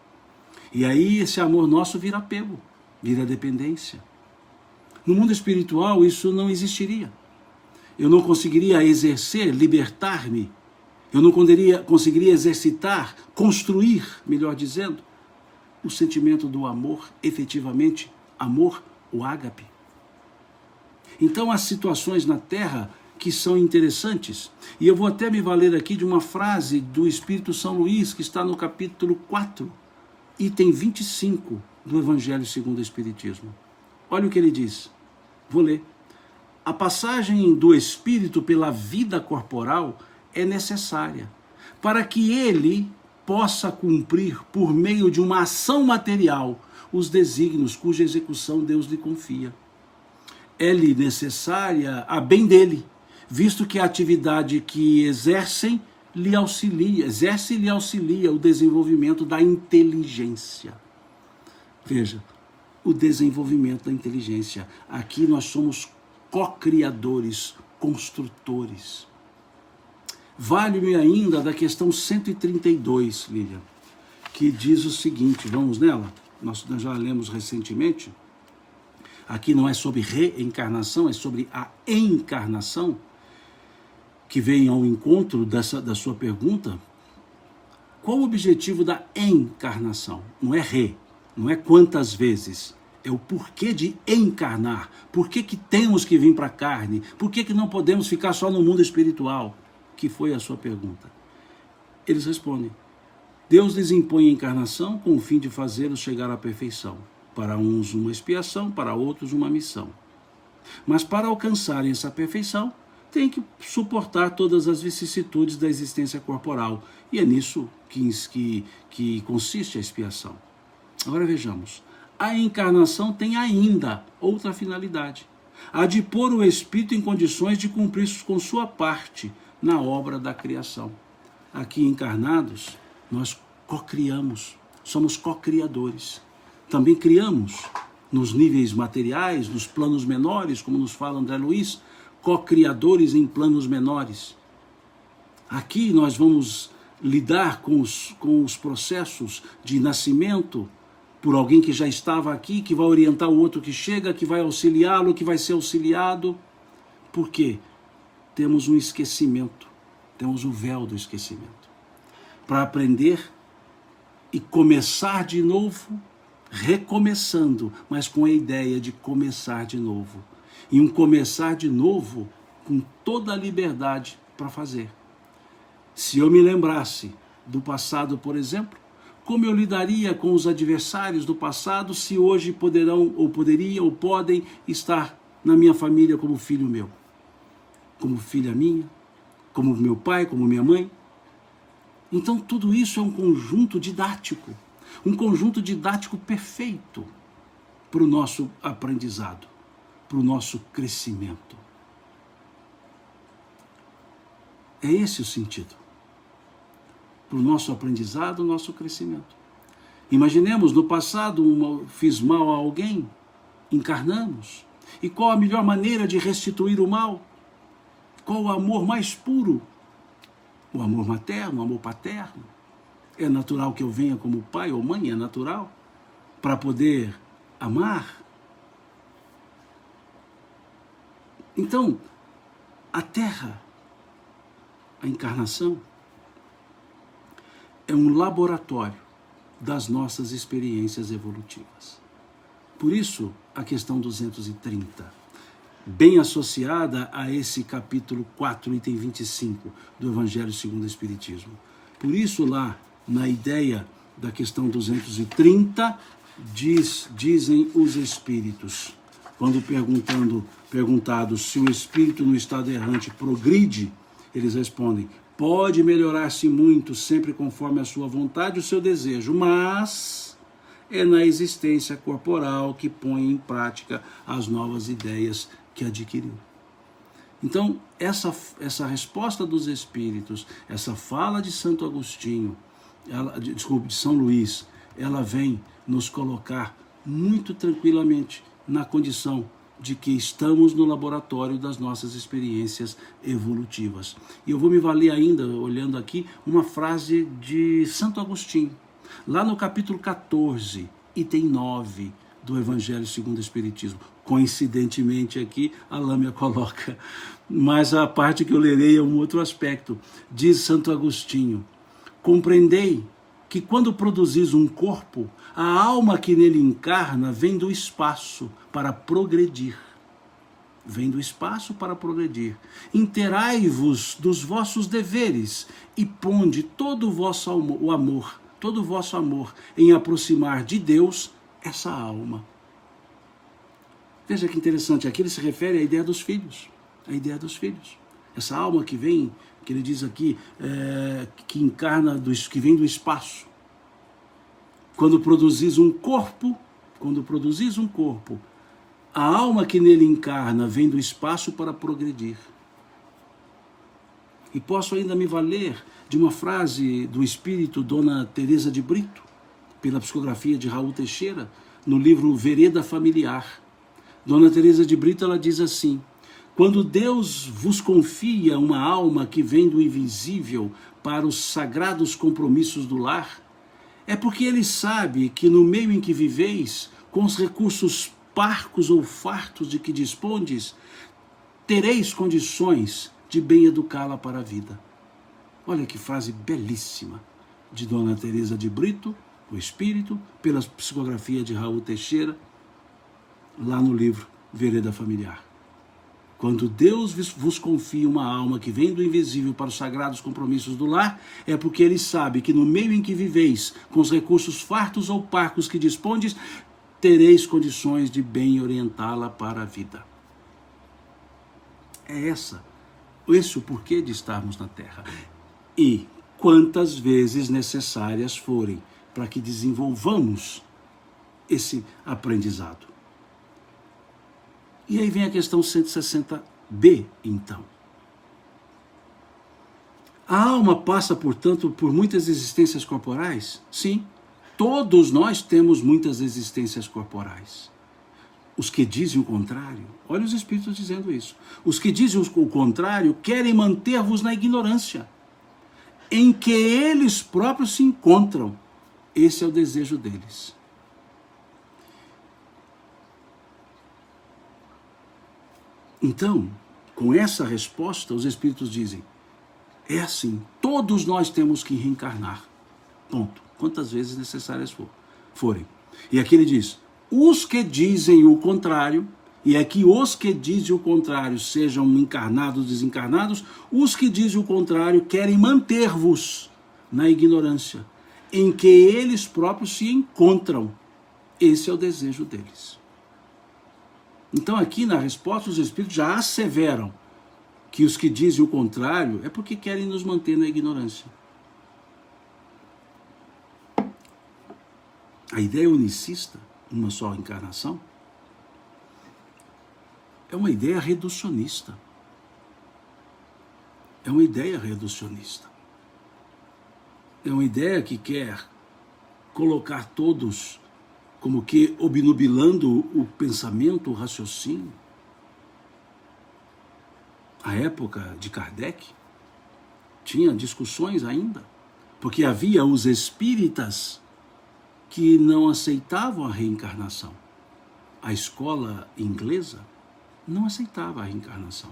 E aí esse amor nosso vira apego, vira dependência. No mundo espiritual isso não existiria. Eu não conseguiria exercer, libertar-me. Eu não conseguiria exercitar, construir, melhor dizendo, o sentimento do amor, efetivamente, amor, o ágape. Então, há situações na Terra que são interessantes. E eu vou até me valer aqui de uma frase do Espírito São Luís, que está no capítulo 4, item 25 do Evangelho segundo o Espiritismo. Olha o que ele diz. Vou ler. A passagem do Espírito pela vida corporal é necessária para que ele possa cumprir, por meio de uma ação material, os desígnios cuja execução Deus lhe confia. É-lhe necessária a bem dele, visto que a atividade que exerce lhe auxilia o desenvolvimento da inteligência. Veja, o desenvolvimento da inteligência. Aqui nós somos co-criadores, construtores. Vale-me ainda da questão 132, Lilian, que diz o seguinte, vamos nela? Nós já lemos recentemente. Aqui não é sobre reencarnação, é sobre a encarnação, que vem ao encontro da sua pergunta. Qual o objetivo da encarnação? Não é não é quantas vezes, é o porquê de encarnar. Por que temos que vir para a carne? Por que não podemos ficar só no mundo espiritual? Que foi a sua pergunta. Eles respondem, Deus lhes impõe a encarnação com o fim de fazê-los chegar à perfeição. Para uns uma expiação, para outros uma missão. Mas para alcançarem essa perfeição, têm que suportar todas as vicissitudes da existência corporal. E é nisso que consiste a expiação. Agora vejamos. A encarnação tem ainda outra finalidade. A de pôr o espírito em condições de cumprir com sua parte na obra da criação. Aqui encarnados, nós co-criamos, somos co-criadores. Também criamos nos níveis materiais, nos planos menores, como nos fala André Luiz, co-criadores em planos menores. Aqui nós vamos lidar com os processos de nascimento por alguém que já estava aqui, que vai orientar o outro que chega, que vai auxiliá-lo, que vai ser auxiliado. Por quê? Temos um esquecimento, temos o véu do esquecimento. Para aprender e começar de novo, recomeçando, mas com a ideia de começar de novo. E um começar de novo com toda a liberdade para fazer. Se eu me lembrasse do passado, por exemplo, como eu lidaria com os adversários do passado se hoje poderão, ou poderiam, ou podem estar na minha família como filho meu? Como filha minha, como meu pai, como minha mãe. Então tudo isso é um conjunto didático perfeito para o nosso aprendizado, para o nosso crescimento. É esse o sentido. Para o nosso aprendizado, o nosso crescimento. Imaginemos, no passado fiz mal a alguém, encarnamos. E qual a melhor maneira de restituir o mal? Qual o amor mais puro? O amor materno, o amor paterno. É natural que eu venha como pai ou mãe, é natural, para poder amar. Então, a Terra, a encarnação, é um laboratório das nossas experiências evolutivas. Por isso, a questão 230, bem associada a esse capítulo 4, item 25 do Evangelho segundo o Espiritismo. Por isso, lá na ideia da questão 230, dizem os espíritos, quando perguntados se o espírito no estado errante progride, eles respondem, pode melhorar-se muito, sempre conforme a sua vontade e o seu desejo, mas é na existência corporal que põe em prática as novas ideias que adquiriu. Então, essa resposta dos espíritos, essa fala de Santo Agostinho, de São Luís, ela vem nos colocar muito tranquilamente na condição de que estamos no laboratório das nossas experiências evolutivas. E eu vou me valer ainda, olhando aqui, uma frase de Santo Agostinho, lá no capítulo 14, item 9 do Evangelho segundo o Espiritismo. Coincidentemente aqui, a Lâmia coloca. Mas a parte que eu lerei é um outro aspecto. Diz Santo Agostinho: compreendei que quando produzis um corpo, a alma que nele encarna vem do espaço para progredir. Vem do espaço para progredir. Interai-vos dos vossos deveres e ponde todo o vosso amor, todo o vosso amor em aproximar de Deus essa alma. Veja que interessante, aqui ele se refere à ideia dos filhos. A ideia dos filhos. Essa alma que vem, que ele diz aqui, que encarna, que vem do espaço. Quando produzis um corpo, a alma que nele encarna vem do espaço para progredir. E posso ainda me valer de uma frase do espírito Dona Teresa de Brito, pela psicografia de Raul Teixeira, no livro Vereda Familiar. Dona Teresa de Brito, ela diz assim: quando Deus vos confia uma alma que vem do invisível para os sagrados compromissos do lar, é porque Ele sabe que no meio em que viveis, com os recursos parcos ou fartos de que dispondes, tereis condições de bem educá-la para a vida. Olha que frase belíssima de Dona Teresa de Brito, o Espírito, pela psicografia de Raul Teixeira, lá no livro Vereda Familiar. Quando Deus vos confia uma alma que vem do invisível para os sagrados compromissos do lar, é porque Ele sabe que no meio em que viveis, com os recursos fartos ou parcos que dispondes, tereis condições de bem orientá-la para a vida. É esse o porquê de estarmos na Terra. E quantas vezes necessárias forem para que desenvolvamos esse aprendizado. E aí vem a questão 160b, então. A alma passa, portanto, por muitas existências corporais? Sim. Todos nós temos muitas existências corporais. Os que dizem o contrário, olha os espíritos dizendo isso. Os que dizem o contrário querem manter-vos na ignorância, em que eles próprios se encontram. Esse é o desejo deles. Então, com essa resposta, os espíritos dizem: é assim, todos nós temos que reencarnar. Ponto. Quantas vezes necessárias forem. E aqui ele diz: os que dizem o contrário, e é que os que dizem o contrário sejam encarnados, desencarnados, os que dizem o contrário querem manter-vos na ignorância, em que eles próprios se encontram. Esse é o desejo deles. Então aqui na resposta os espíritos já asseveram que os que dizem o contrário é porque querem nos manter na ignorância. A ideia unicista, uma só encarnação, é uma ideia reducionista. É uma ideia reducionista. É uma ideia que quer colocar todos como que obnubilando o pensamento, o raciocínio. A época de Kardec tinha discussões ainda, porque havia os espíritas que não aceitavam a reencarnação. A escola inglesa não aceitava a reencarnação.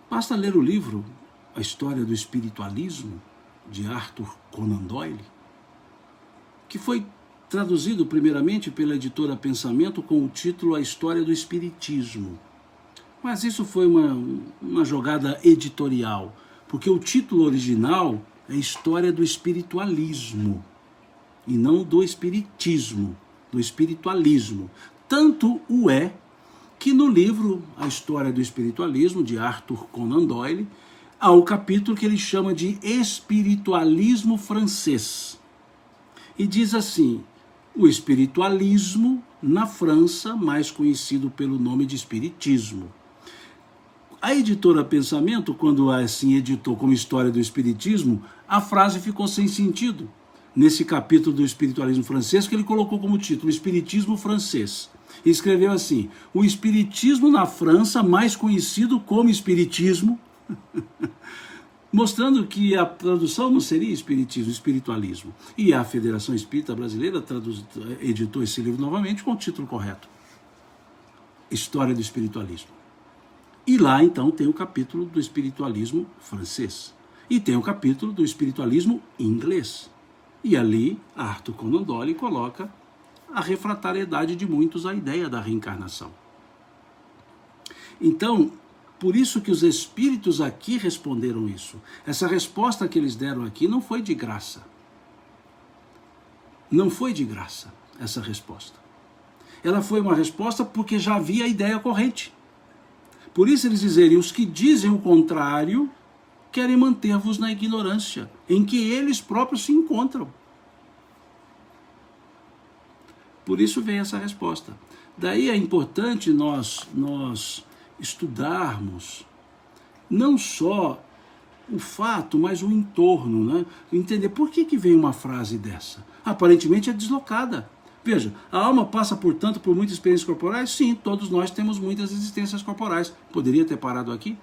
Basta ler o livro A História do Espiritualismo, de Arthur Conan Doyle, que foi traduzido primeiramente pela editora Pensamento com o título A História do Espiritismo. Mas isso foi uma jogada editorial, porque o título original é História do Espiritualismo, e não do Espiritismo, do espiritualismo. Tanto o é que no livro A História do Espiritualismo, de Arthur Conan Doyle, há o capítulo que ele chama de Espiritualismo Francês. E diz assim: o espiritualismo na França, mais conhecido pelo nome de Espiritismo. A editora Pensamento, quando assim editou como História do Espiritismo, a frase ficou sem sentido. Nesse capítulo do Espiritualismo Francês, que ele colocou como título Espiritismo Francês. E escreveu assim: o Espiritismo na França, mais conhecido como Espiritismo, mostrando que a tradução não seria espiritismo, espiritualismo. E a Federação Espírita Brasileira editou esse livro novamente com o título correto. História do Espiritualismo. E lá, então, tem o capítulo do espiritualismo francês. E tem o capítulo do espiritualismo inglês. E ali, Arthur Conan Doyle coloca a refratariedade de muitos à ideia da reencarnação. Então, por isso que os espíritos aqui responderam isso. Essa resposta que eles deram aqui não foi de graça. Não foi de graça essa resposta. Ela foi uma resposta porque já havia a ideia corrente. Por isso eles dizerem, os que dizem o contrário querem manter-vos na ignorância, em que eles próprios se encontram. Por isso vem essa resposta. Daí é importante nós estudarmos não só o fato, mas o entorno, né? Entender por que vem uma frase dessa. Aparentemente é deslocada. Veja, a alma passa, portanto, por muitas experiências corporais? Sim, todos nós temos muitas existências corporais. Poderia ter parado aqui?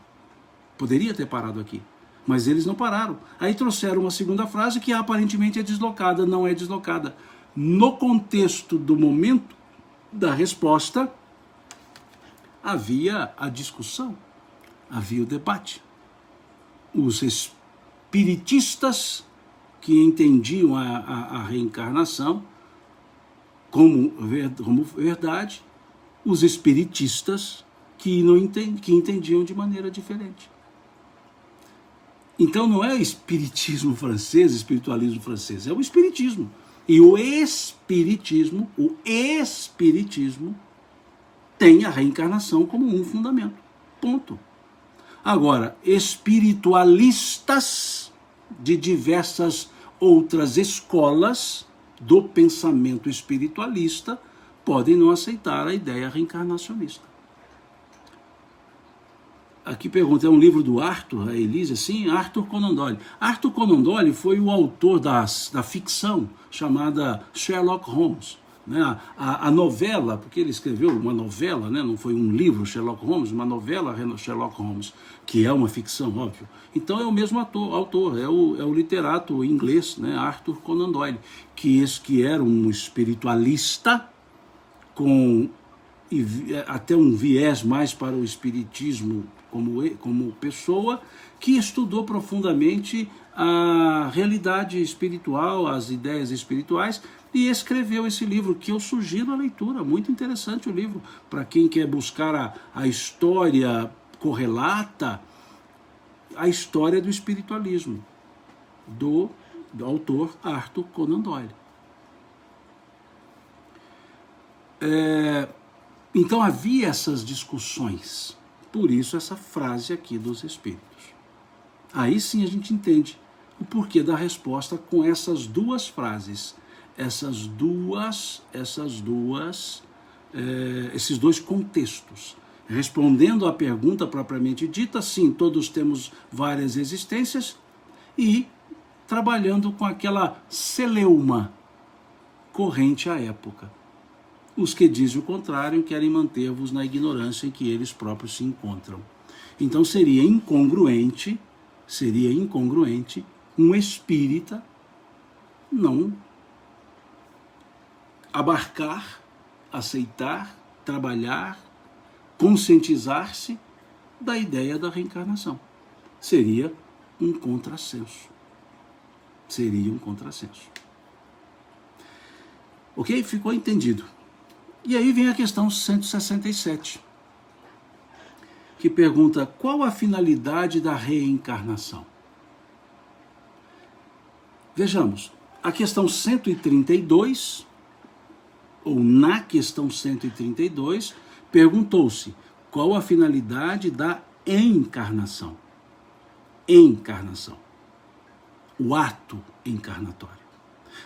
Poderia ter parado aqui. Mas eles não pararam. Aí trouxeram uma segunda frase que aparentemente é deslocada, não é deslocada. No contexto do momento da resposta, havia a discussão, havia o debate. Os espiritistas que entendiam a reencarnação como verdade, os espiritistas que entendiam de maneira diferente. Então não é espiritismo francês, espiritualismo francês, é o espiritismo. E o espiritismo tem a reencarnação como um fundamento. Ponto. Agora, espiritualistas de diversas outras escolas do pensamento espiritualista podem não aceitar a ideia reencarnacionista. Aqui pergunta, é um livro do Arthur, a Elise? Sim, Arthur Conan Doyle. Arthur Conan Doyle foi o autor da ficção chamada Sherlock Holmes. Né? A novela, porque ele escreveu uma novela, né? Não foi um livro Sherlock Holmes, uma novela Sherlock Holmes, que é uma ficção, óbvio. Então é o mesmo autor, é o literato inglês, né? Arthur Conan Doyle, que era um espiritualista com até um viés mais para o espiritismo como pessoa, que estudou profundamente a realidade espiritual, as ideias espirituais, e escreveu esse livro, que eu sugiro a leitura. Muito interessante o livro, para quem quer buscar a história correlata, a história do espiritualismo, do autor Arthur Conan Doyle. Então havia essas discussões, por isso essa frase aqui dos espíritos. Aí sim a gente entende o porquê da resposta com essas duas frases, esses dois contextos. Respondendo à pergunta propriamente dita, sim, todos temos várias existências, e trabalhando com aquela celeuma corrente à época. Os que dizem o contrário querem manter-vos na ignorância em que eles próprios se encontram. Então seria incongruente um espírita não abarcar, aceitar, trabalhar, conscientizar-se da ideia da reencarnação. Seria um contrassenso. Ok? Ficou entendido. E aí vem a questão 167, que pergunta: qual a finalidade da reencarnação? Vejamos, a questão 132, ou na questão 132, perguntou-se qual a finalidade da encarnação. Encarnação. O ato encarnatório.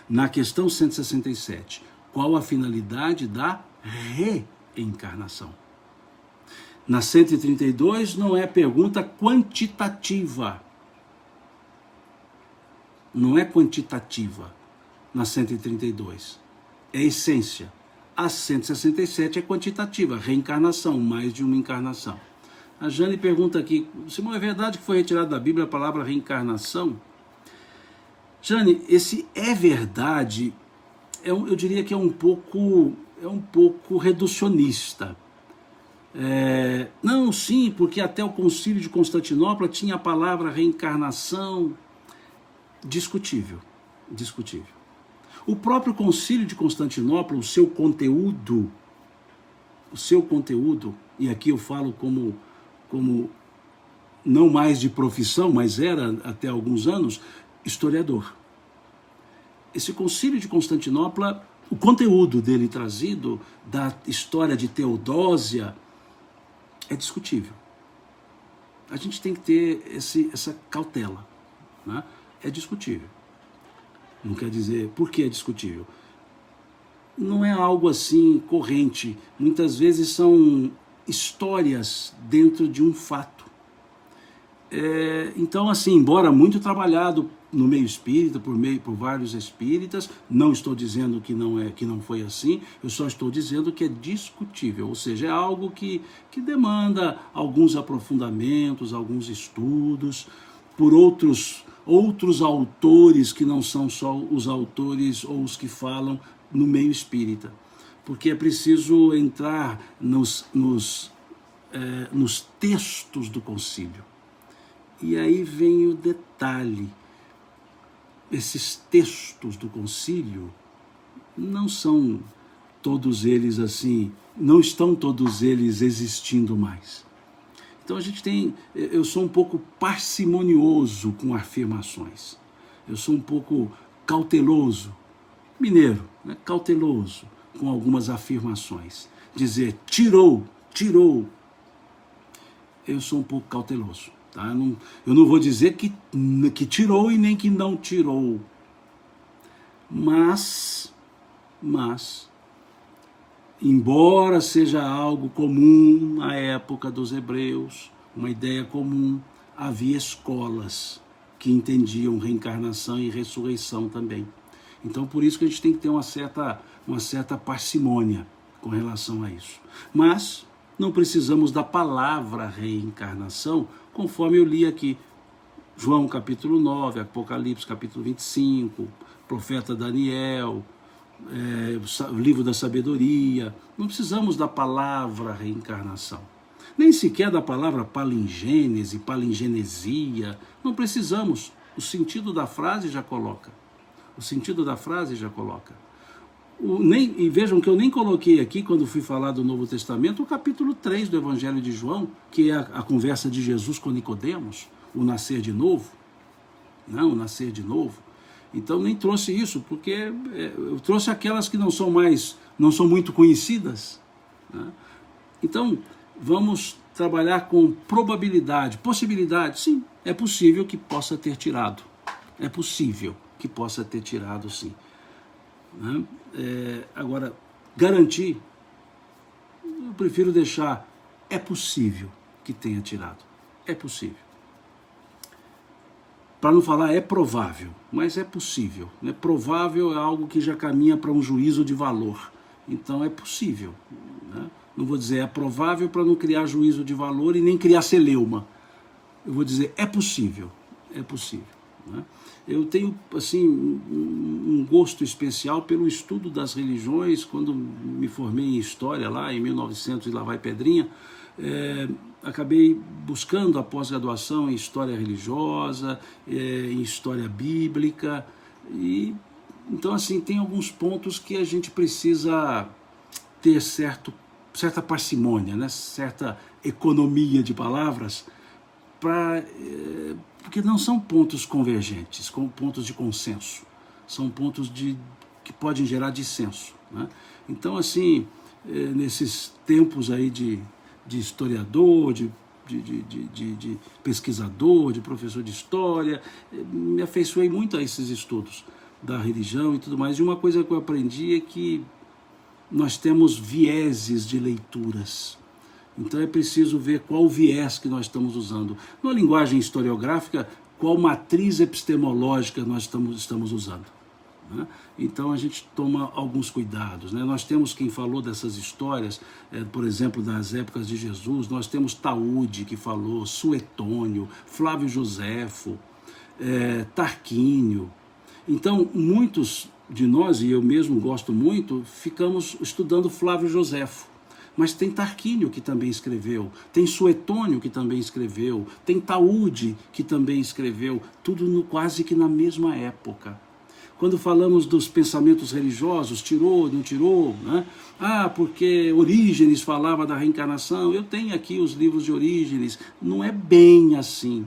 Na questão 167, qual a finalidade da reencarnação? Na 132 não é pergunta quantitativa. Não é quantitativa na 132. É essência. A 167 é quantitativa, reencarnação, mais de uma encarnação. A Jane pergunta aqui, Simão, é verdade que foi retirada da Bíblia a palavra reencarnação? Jane, esse é verdade, eu diria que é um pouco reducionista. Não, sim, porque até o Concílio de Constantinopla tinha a palavra reencarnação. Discutível, discutível. O próprio Concílio de Constantinopla, o seu conteúdo, e aqui eu falo como não mais de profissão, mas era até alguns anos, historiador. Esse Concílio de Constantinopla, o conteúdo dele trazido, da história de Teodósia, é discutível. A gente tem que ter essa cautela, né? É discutível. Não quer dizer, por que é discutível? Não é algo assim corrente. Muitas vezes são histórias dentro de um fato. Então, assim, embora muito trabalhado no meio espírita, por vários espíritas, não estou dizendo que não foi assim, eu só estou dizendo que é discutível, ou seja, é algo que demanda alguns aprofundamentos, alguns estudos, por outros autores que não são só os autores ou os que falam no meio espírita, porque é preciso entrar nos textos do concílio. E aí vem o detalhe: esses textos do concílio não são todos eles assim, não estão todos eles existindo mais. Então eu sou um pouco parcimonioso com afirmações, eu sou um pouco cauteloso, mineiro, né? Cauteloso com algumas afirmações. Dizer tirou, eu sou um pouco cauteloso. Tá? Eu não vou dizer que tirou e nem que não tirou, mas embora seja algo comum na época dos hebreus, uma ideia comum, havia escolas que entendiam reencarnação e ressurreição também. Então por isso que a gente tem que ter uma certa parcimônia com relação a isso. Mas não precisamos da palavra reencarnação, conforme eu li aqui, João capítulo 9, Apocalipse capítulo 25, profeta Daniel, livro da sabedoria. Não precisamos da palavra reencarnação, nem sequer da palavra palingênese, palingenesia, não precisamos. O sentido da frase já coloca. E vejam que eu nem coloquei aqui, quando fui falar do Novo Testamento, o capítulo 3 do Evangelho de João, que é a conversa de Jesus com Nicodemos, o nascer de novo. Não, o nascer de novo. Então nem trouxe isso, porque eu trouxe aquelas que não são muito conhecidas, né? Então vamos trabalhar com probabilidade, possibilidade. Sim, é possível que possa ter tirado. É possível que possa ter tirado, sim. Né? Agora, garantir, eu prefiro deixar, é possível que tenha tirado. É possível. Para não falar é provável, mas é possível. Né? Provável é algo que já caminha para um juízo de valor. Então é possível. Né? Não vou dizer é provável para não criar juízo de valor e nem criar celeuma. Eu vou dizer é possível. É possível. Né? Eu tenho assim um gosto especial pelo estudo das religiões. Quando me formei em História lá em 1900 e lá vai pedrinha, acabei buscando a pós-graduação em História Religiosa, em História Bíblica, e então assim tem alguns pontos que a gente precisa ter certa parcimônia, né? Certa economia de palavras, porque não são pontos convergentes, pontos de consenso, são pontos que podem gerar dissenso, né? Então assim, nesses tempos aí de historiador, de pesquisador, de professor de história, me afeiçoei muito a esses estudos da religião e tudo mais. E uma coisa que eu aprendi é que nós temos vieses de leituras. Então é preciso ver qual viés que nós estamos usando. Na linguagem historiográfica, qual matriz epistemológica nós estamos usando. Né? Então a gente toma alguns cuidados, né? Nós temos quem falou dessas histórias, por exemplo, das épocas de Jesus, nós temos Taúde que falou, Suetônio, Flávio Joséfo, Tarquínio. Então muitos de nós, e eu mesmo gosto muito, ficamos estudando Flávio Joséfo. mas tem Tarquínio que também escreveu, tem Suetônio que também escreveu, tem Taúde que também escreveu, tudo quase que na mesma época. Quando falamos dos pensamentos religiosos, tirou, não tirou, né? Porque Orígenes falava da reencarnação, eu tenho aqui os livros de Orígenes, não é bem assim.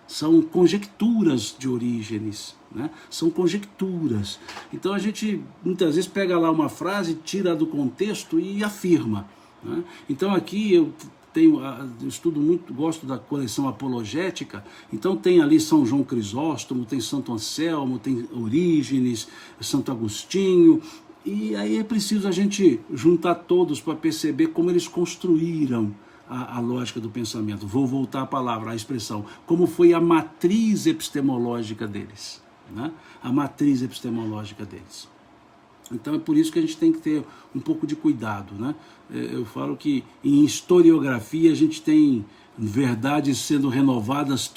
São conjecturas de Orígenes, né? São conjecturas. Então a gente muitas vezes pega lá uma frase, tira do contexto e afirma, né? Então aqui eu estudo muito, gosto da coleção apologética, então tem ali São João Crisóstomo, tem Santo Anselmo, tem Orígenes, Santo Agostinho, e aí é preciso a gente juntar todos para perceber como eles construíram a lógica do pensamento. Vou voltar à palavra, à expressão, como foi a matriz epistemológica deles, né? A matriz epistemológica deles. Então é por isso que a gente tem que ter um pouco de cuidado, né? Eu falo que em historiografia a gente tem verdades sendo renovadas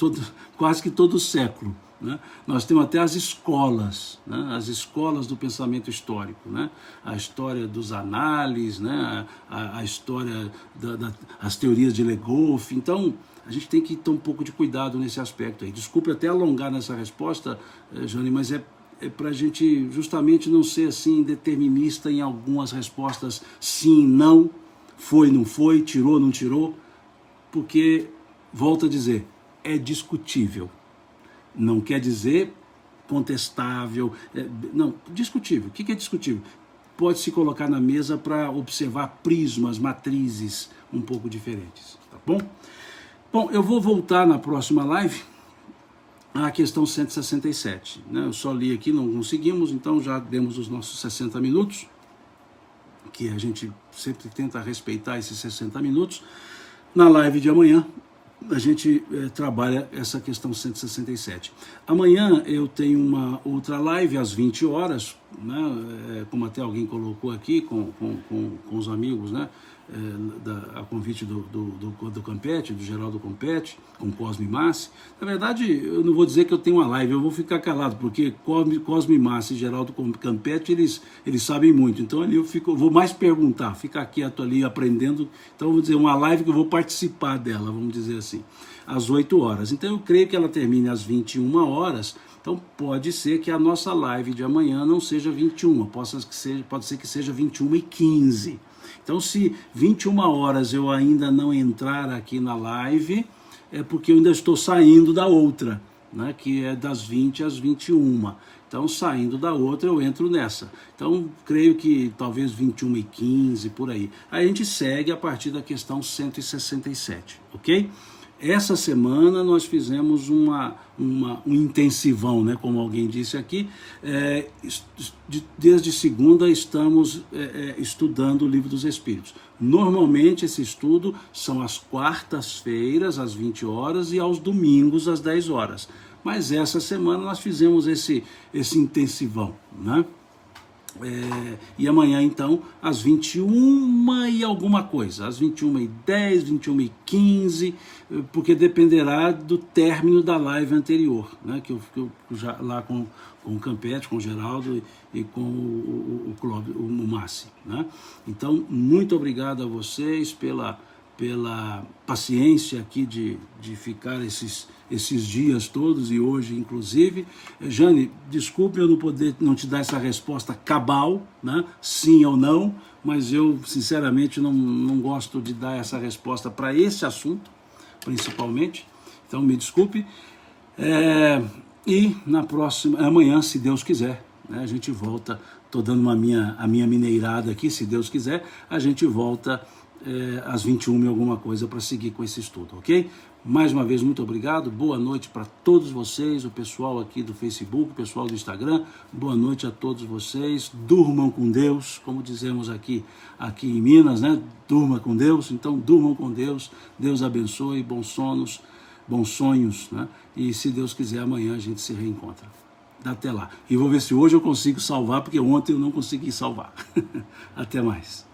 quase que todo século, né? Nós temos até as escolas, né? As escolas do pensamento histórico, né? A história dos análises, né? A história as teorias de Legoff. Então a gente tem que ter um pouco de cuidado nesse aspecto aí. Desculpe até alongar nessa resposta, Jane, mas é para a gente justamente não ser assim determinista em algumas respostas, sim, não, foi, não foi, tirou, não tirou, porque, volto a dizer, é discutível. Não quer dizer contestável, não, discutível. O que é discutível? Pode se colocar na mesa para observar prismas, matrizes um pouco diferentes, tá bom? Bom, eu vou voltar na próxima live a questão 167, né? Eu só li aqui, não conseguimos, então já demos os nossos 60 minutos, que a gente sempre tenta respeitar esses 60 minutos. Na live de amanhã, a gente trabalha essa questão 167. Amanhã eu tenho uma outra live às 20 horas, né? Como até alguém colocou aqui, com os amigos, né? A convite do Campete, do Geraldo Campete, com Cosme Massi. Na verdade, eu não vou dizer que eu tenho uma live, eu vou ficar calado, porque Cosme Massi e Geraldo Campete, eles sabem muito. Então ali eu vou mais perguntar, ficar quieto ali aprendendo. Então eu vou dizer, uma live que eu vou participar dela, vamos dizer assim, às 8 horas. Então eu creio que ela termine às 21 horas. Então pode ser que a nossa live de amanhã não seja 21, pode ser que seja 21h15. Então, se 21 horas eu ainda não entrar aqui na live, é porque eu ainda estou saindo da outra, né, que é das 20 às 21. Então, saindo da outra, eu entro nessa. Então, creio que talvez 21h15, por aí. Aí a gente segue a partir da questão 167, ok? Essa semana nós fizemos um intensivão, né, como alguém disse aqui. Desde segunda estamos estudando o Livro dos Espíritos. Normalmente esse estudo são às quartas-feiras, às 20 horas, e aos domingos, às 10 horas. Mas essa semana nós fizemos esse intensivão, né? E amanhã então às 21 e alguma coisa, às 21h10, 21h15, porque dependerá do término da live anterior, né, que eu já lá com o Campete, com o Geraldo e com o Massi, né? Então, muito obrigado a vocês pela paciência aqui de ficar esses dias todos, e hoje inclusive. Jane, desculpe eu não te dar essa resposta cabal, né? Sim ou não, mas eu sinceramente não gosto de dar essa resposta para esse assunto, principalmente, então me desculpe. E na próxima, amanhã, se Deus quiser, né, a gente volta. Estou dando a minha mineirada aqui, se Deus quiser, a gente volta às 21 e alguma coisa para seguir com esse estudo, ok? Mais uma vez, muito obrigado, boa noite para todos vocês, o pessoal aqui do Facebook, o pessoal do Instagram, boa noite a todos vocês, durmam com Deus, como dizemos aqui em Minas, né? Durma com Deus, então durmam com Deus, Deus abençoe, bons sonos, bons sonhos, né? E se Deus quiser, amanhã a gente se reencontra. Até lá. E vou ver se hoje eu consigo salvar, porque ontem eu não consegui salvar. Até mais.